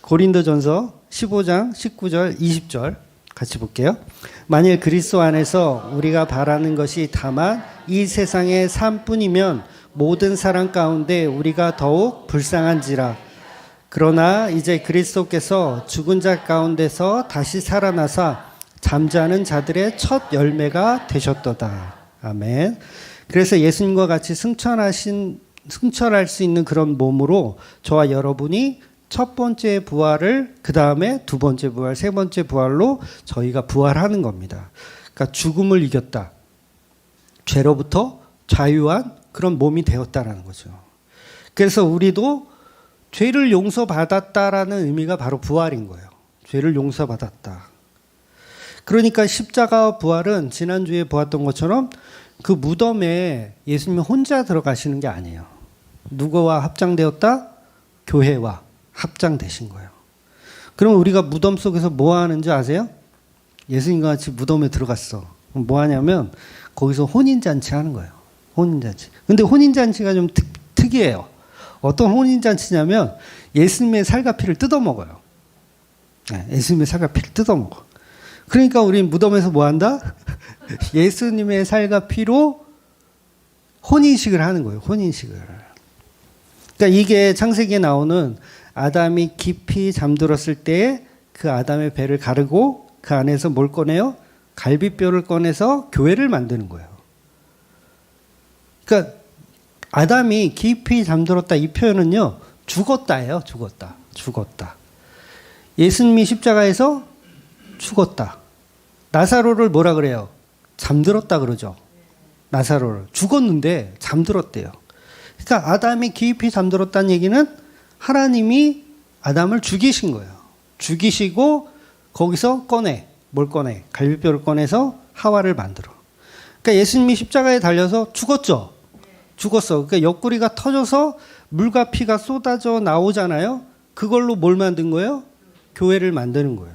고린도전서 15장 19절 20절 같이 볼게요. 만일 그리스도 안에서 우리가 바라는 것이 다만 이 세상의 삶뿐이면 모든 사람 가운데 우리가 더욱 불쌍한지라. 그러나 이제 그리스도께서 죽은 자 가운데서 다시 살아나사 잠자는 자들의 첫 열매가 되셨도다. 아멘. 그래서 예수님과 같이 승천할 수 있는 그런 몸으로 저와 여러분이 첫 번째 부활을, 그 다음에 두 번째 부활, 세 번째 부활로 저희가 부활하는 겁니다. 그러니까 죽음을 이겼다. 죄로부터 자유한 그런 몸이 되었다라는 거죠. 그래서 우리도 죄를 용서받았다라는 의미가 바로 부활인 거예요. 죄를 용서받았다. 그러니까 십자가와 부활은 지난주에 보았던 것처럼 그 무덤에 예수님이 혼자 들어가시는 게 아니에요. 누구와 합장되었다? 교회와 합장되신 거예요. 그럼 우리가 무덤 속에서 뭐 하는지 아세요? 예수님과 같이 무덤에 들어갔어. 그럼 뭐 하냐면 거기서 혼인잔치 하는 거예요. 혼인잔치. 근데 혼인잔치가 좀 특이해요. 어떤 혼인잔치냐면 예수님의 살과 피를 뜯어먹어요. 네, 예수님의 살과 피를 뜯어먹어. 그러니까 우린 무덤에서 뭐 한다? 예수님의 살과 피로 혼인식을 하는 거예요. 혼인식을. 그러니까 이게 창세기에 나오는 아담이 깊이 잠들었을 때 그 아담의 배를 가르고 그 안에서 뭘 꺼내요? 갈비뼈를 꺼내서 교회를 만드는 거예요. 그러니까 아담이 깊이 잠들었다 이 표현은요. 죽었다예요. 죽었다. 예수님이 십자가에서 죽었다. 나사로를 뭐라 그래요? 잠들었다 그러죠. 나사로를. 죽었는데 잠들었대요. 그러니까 아담이 깊이 잠들었다는 얘기는 하나님이 아담을 죽이신 거예요. 죽이시고 거기서 뭘 꺼내? 갈비뼈를 꺼내서 하와를 만들어. 그러니까 예수님이 십자가에 달려서 죽었죠. 죽었어. 그러니까 옆구리가 터져서 물과 피가 쏟아져 나오잖아요. 그걸로 뭘 만든 거예요? 교회를 만드는 거예요.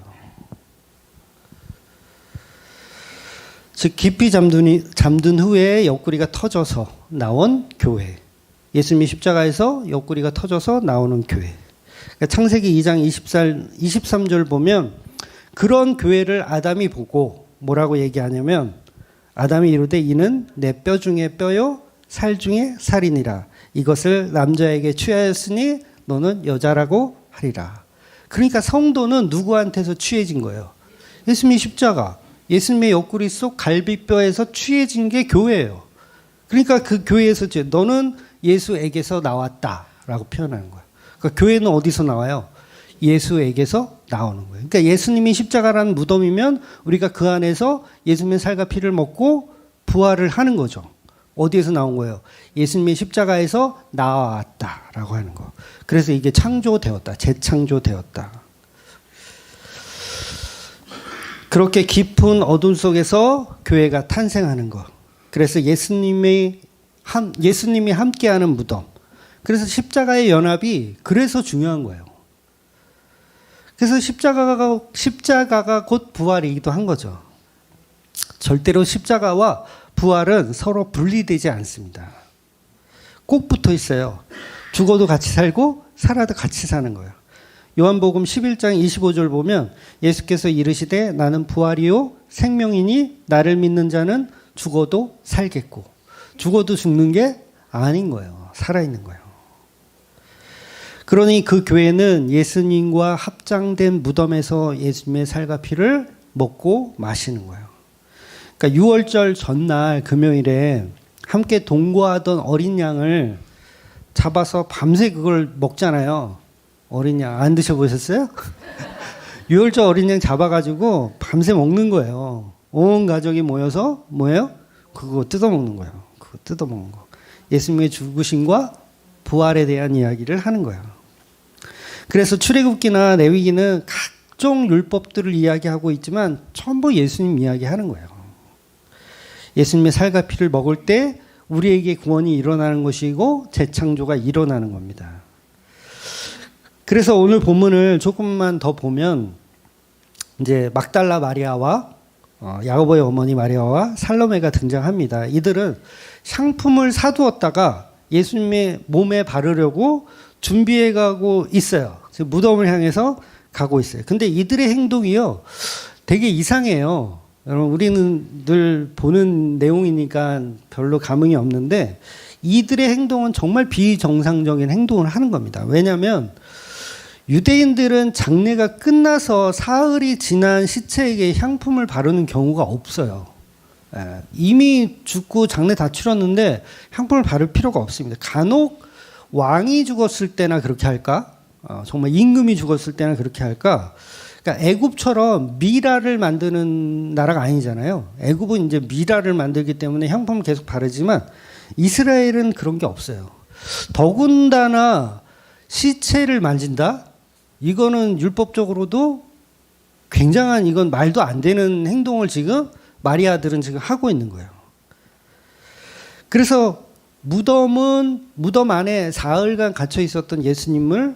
즉 깊이 잠든 후에 옆구리가 터져서 나온 교회. 예수님이 십자가에서 옆구리가 터져서 나오는 교회. 그러니까 창세기 2장 23절 보면 그런 교회를 아담이 보고 뭐라고 얘기하냐면 아담이 이르되 이는 내 뼈 중에 뼈요 살 중에 살이니라. 이것을 남자에게 취하였으니 너는 여자라고 하리라. 그러니까 성도는 누구한테서 취해진 거예요? 예수님의 십자가. 예수님의 옆구리 속 갈비뼈에서 취해진 게 교회예요. 그러니까 그 교회에서 너는 예수에게서 나왔다라고 표현하는 거예요. 그러니까 교회는 어디서 나와요? 예수에게서 나오는 거예요. 그러니까 예수님이 십자가라는 무덤이면 우리가 그 안에서 예수님의 살과 피를 먹고 부활을 하는 거죠. 어디에서 나온 거예요? 예수님의 십자가에서 나왔다라고 하는 거. 그래서 이게 창조되었다. 재창조되었다. 그렇게 깊은 어둠 속에서 교회가 탄생하는 것. 그래서 예수님이 함께하는 무덤. 그래서 십자가의 연합이 그래서 중요한 거예요. 그래서 십자가가 곧 부활이기도 한 거죠. 절대로 십자가와 부활은 서로 분리되지 않습니다. 꼭 붙어 있어요. 죽어도 같이 살고 살아도 같이 사는 거예요. 요한복음 11장 25절 보면 예수께서 이르시되 나는 부활이요 생명이니 나를 믿는 자는 죽어도 살겠고 죽어도 죽는 게 아닌 거예요. 살아있는 거예요. 그러니 그 교회는 예수님과 합장된 무덤에서 예수님의 살과 피를 먹고 마시는 거예요. 그러니까 6월절 전날 금요일에 함께 동거하던 어린 양을 잡아서 밤새 그걸 먹잖아요. 어린 양 안 드셔보셨어요? 유월절 어린 양 잡아가지고 밤새 먹는 거예요. 온 가족이 모여서 뭐예요? 그거 뜯어먹는 거예요. 그거 뜯어먹는 거. 예수님의 죽으심과 부활에 대한 이야기를 하는 거예요. 그래서 출애굽기나 레위기는 각종 율법들을 이야기하고 있지만 전부 예수님 이야기하는 거예요. 예수님의 살과 피를 먹을 때 우리에게 구원이 일어나는 것이고 재창조가 일어나는 겁니다. 그래서 오늘 본문을 조금만 더 보면 이제 막달라 마리아와 야고보의 어머니 마리아와 살로메가 등장합니다. 이들은 향품을 사두었다가 예수님의 몸에 바르려고 준비해 가고 있어요. 무덤을 향해서 가고 있어요. 근데 이들의 행동이요, 되게 이상해요. 여러분, 우리는 늘 보는 내용이니까 별로 감흥이 없는데 이들의 행동은 정말 비정상적인 행동을 하는 겁니다. 왜냐하면 유대인들은 장례가 끝나서 사흘이 지난 시체에게 향품을 바르는 경우가 없어요. 이미 죽고 장례 다 치렀는데 향품을 바를 필요가 없습니다. 간혹 왕이 죽었을 때나 그렇게 할까? 정말 임금이 죽었을 때나 그렇게 할까? 그러니까 애굽처럼 미라를 만드는 나라가 아니잖아요. 애굽은 이제 미라를 만들기 때문에 향품을 계속 바르지만 이스라엘은 그런 게 없어요. 더군다나 시체를 만진다? 이거는 율법적으로도 굉장한, 이건 말도 안 되는 행동을 지금 마리아들은 지금 하고 있는 거예요. 그래서 무덤 안에 사흘간 갇혀 있었던 예수님을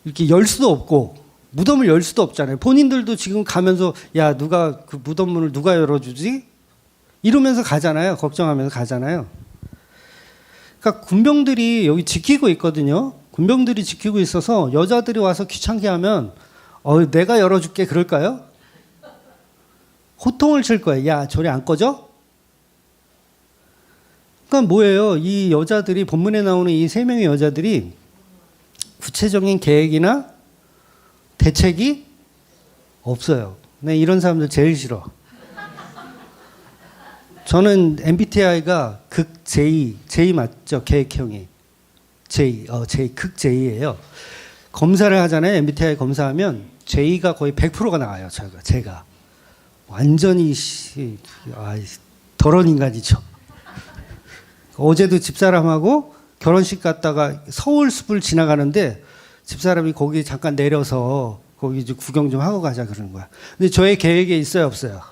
이렇게 열 수도 없고, 무덤을 열 수도 없잖아요. 본인들도 지금 가면서 야, 누가 그 무덤 문을 누가 열어주지? 이러면서 가잖아요. 걱정하면서 가잖아요. 그러니까 군병들이 여기 지키고 있거든요. 군병들이 지키고 있어서 여자들이 와서 귀찮게 하면 내가 열어줄게 그럴까요? 호통을 칠 거예요. 야, 저리 안 꺼져? 그러니까 뭐예요? 이 여자들이, 본문에 나오는 이 세 명의 여자들이 구체적인 계획이나 대책이 없어요. 네, 이런 사람들 제일 싫어. 저는 MBTI가 극 J 맞죠? 계획형이. J, 극 J예요. 검사를 하잖아요. MBTI 검사하면 J가 거의 100%가 나와요. 제가. 완전히 더러운 인간이죠. 어제도 집사람하고 결혼식 갔다가 서울숲을 지나가는데 집사람이 거기 잠깐 내려서 거기 이제 구경 좀 하고 가자 그러는 거야. 근데 저의 계획에 있어요, 없어요?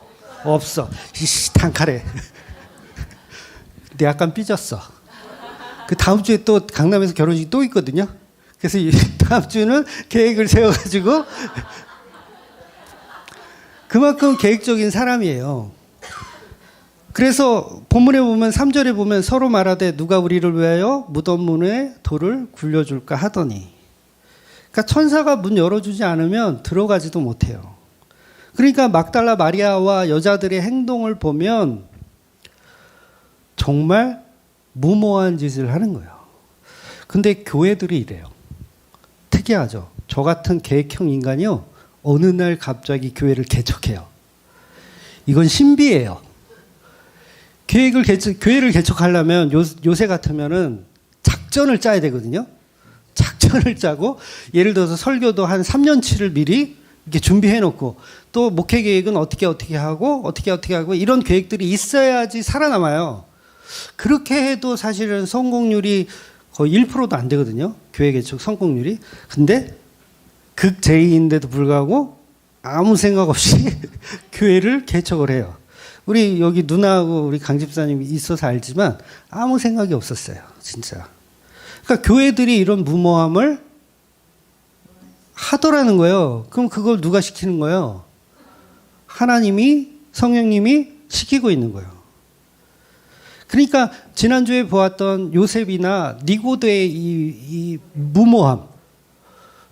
없어. 단칼에. 근데 약간 삐졌어. 그 다음 주에 또 강남에서 결혼식이 또 있거든요. 그래서 다음 주는 계획을 세워가지고 그만큼 계획적인 사람이에요. 그래서 본문에 보면 3절에 보면 서로 말하되 누가 우리를 위하여 무덤 문에 돌을 굴려줄까 하더니, 그러니까 천사가 문 열어주지 않으면 들어가지도 못해요. 그러니까 막달라 마리아와 여자들의 행동을 보면 정말 무모한 짓을 하는 거예요. 근데 교회들이 이래요. 특이하죠. 저 같은 계획형 인간이요, 어느 날 갑자기 교회를 개척해요. 이건 신비예요. 교회를 개척하려면 요새 같으면은 작전을 짜야 되거든요. 작전을 짜고, 예를 들어서 설교도 한 3년치를 미리 이렇게 준비해 놓고, 또 목회 계획은 어떻게 하고 이런 계획들이 있어야지 살아남아요. 그렇게 해도 사실은 성공률이 거의 1%도 안 되거든요. 교회 개척 성공률이. 근데 극 J인데도 불구하고 아무 생각 없이 교회를 개척을 해요. 우리 여기 누나하고 우리 강 집사님이 있어서 알지만 아무 생각이 없었어요. 진짜. 그러니까 교회들이 이런 무모함을 하더라는 거예요. 그럼 그걸 누가 시키는 거예요? 하나님이, 성령님이 시키고 있는 거예요. 그러니까 지난주에 보았던 요셉이나 니고데의 이 무모함,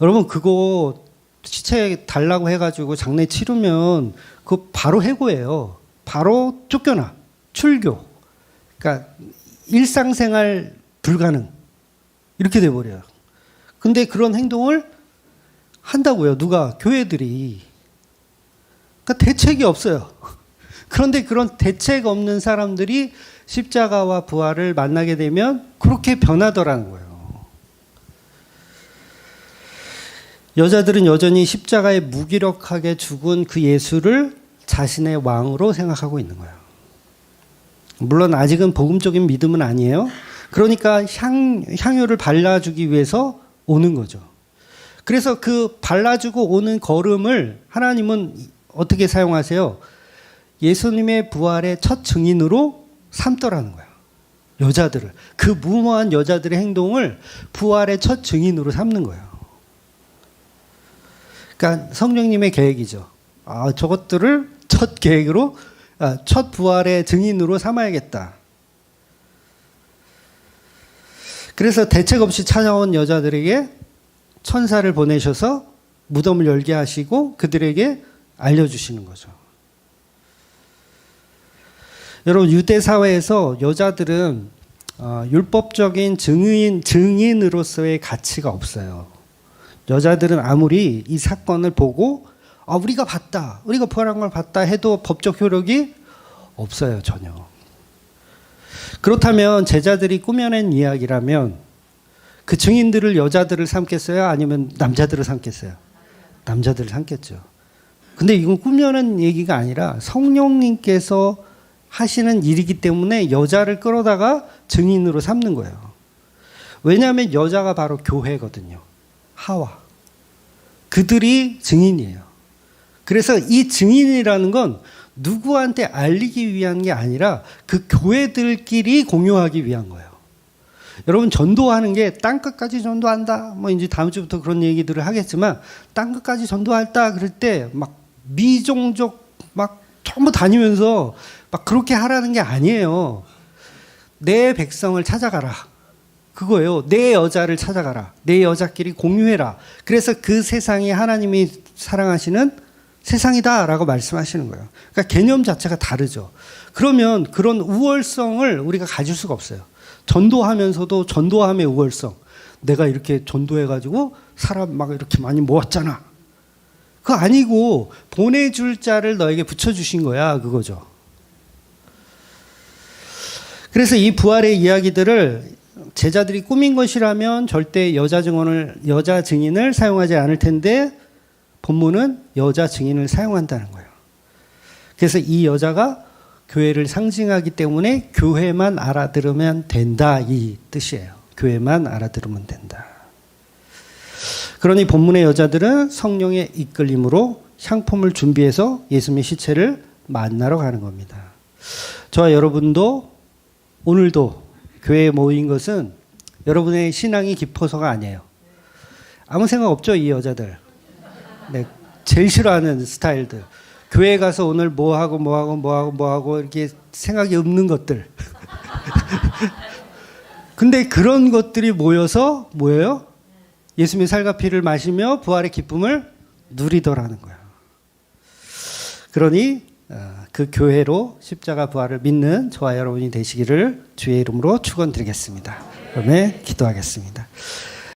여러분 그거 시체 달라고 해가지고 장례 치르면 그거 바로 해고해요. 바로 쫓겨나. 출교. 그러니까 일상생활 불가능. 이렇게 돼버려요. 근데 그런 행동을 한다고요. 누가? 교회들이. 그러니까 대책이 없어요. 그런데 그런 대책 없는 사람들이 십자가와 부활을 만나게 되면 그렇게 변하더라는 거예요. 여자들은 여전히 십자가에 무기력하게 죽은 그 예수를 자신의 왕으로 생각하고 있는 거예요. 물론 아직은 복음적인 믿음은 아니에요. 그러니까 향유를 발라주기 위해서 오는 거죠. 그래서 그 발라주고 오는 걸음을 하나님은 어떻게 사용하세요? 예수님의 부활의 첫 증인으로 삼더라는 거예요. 여자들을. 그 무모한 여자들의 행동을 부활의 첫 증인으로 삼는 거예요. 그러니까 성령님의 계획이죠. 저것들을 첫 계획으로, 첫 부활의 증인으로 삼아야겠다. 그래서 대책 없이 찾아온 여자들에게 천사를 보내셔서 무덤을 열게 하시고 그들에게 알려주시는 거죠. 여러분, 유대 사회에서 여자들은 율법적인 증인으로서의 가치가 없어요. 여자들은 아무리 이 사건을 보고 우리가 봤다, 우리가 부활한 걸 봤다 해도 법적 효력이 없어요, 전혀. 그렇다면 제자들이 꾸며낸 이야기라면 그 증인들을 여자들을 삼겠어요? 아니면 남자들을 삼겠어요? 남자들을 삼겠죠. 근데 이건 꾸며낸 얘기가 아니라 성령님께서 하시는 일이기 때문에 여자를 끌어다가 증인으로 삼는 거예요. 왜냐하면 여자가 바로 교회거든요. 하와. 그들이 증인이에요. 그래서 이 증인이라는 건 누구한테 알리기 위한 게 아니라 그 교회들끼리 공유하기 위한 거예요. 여러분, 전도하는 게 땅끝까지 전도한다. 뭐 이제 다음 주부터 그런 얘기들을 하겠지만 땅끝까지 전도할다 그럴 때 막 미종족 막 전부 다니면서 막 그렇게 하라는 게 아니에요. 내 백성을 찾아가라. 그거예요. 내 여자를 찾아가라. 내 여자끼리 공유해라. 그래서 그 세상이 하나님이 사랑하시는 세상이다라고 말씀하시는 거예요. 그러니까 개념 자체가 다르죠. 그러면 그런 우월성을 우리가 가질 수가 없어요. 전도하면서도 전도함의 우월성. 내가 이렇게 전도해가지고 사람 막 이렇게 많이 모았잖아. 그거 아니고 보내줄 자를 너에게 붙여주신 거야. 그거죠. 그래서 이 부활의 이야기들을 제자들이 꾸민 것이라면 절대 여자 증인을 사용하지 않을 텐데 본문은 여자 증인을 사용한다는 거예요. 그래서 이 여자가 교회를 상징하기 때문에 교회만 알아들으면 된다, 이 뜻이에요. 교회만 알아들으면 된다. 그러니 본문의 여자들은 성령의 이끌림으로 향품을 준비해서 예수님의 시체를 만나러 가는 겁니다. 저와 여러분도 오늘도 교회에 모인 것은 여러분의 신앙이 깊어서가 아니에요. 아무 생각 없죠, 이 여자들. 네, 제일 싫어하는 스타일들. 교회 가서 오늘 뭐 하고 이렇게 생각이 없는 것들. 근데 그런 것들이 모여서 뭐예요? 예수님의 살과 피를 마시며 부활의 기쁨을 누리더라는 거예요. 그러니 그 교회로 십자가 부활을 믿는 저와 여러분이 되시기를 주의 이름으로 축원드리겠습니다. 그러면 기도하겠습니다.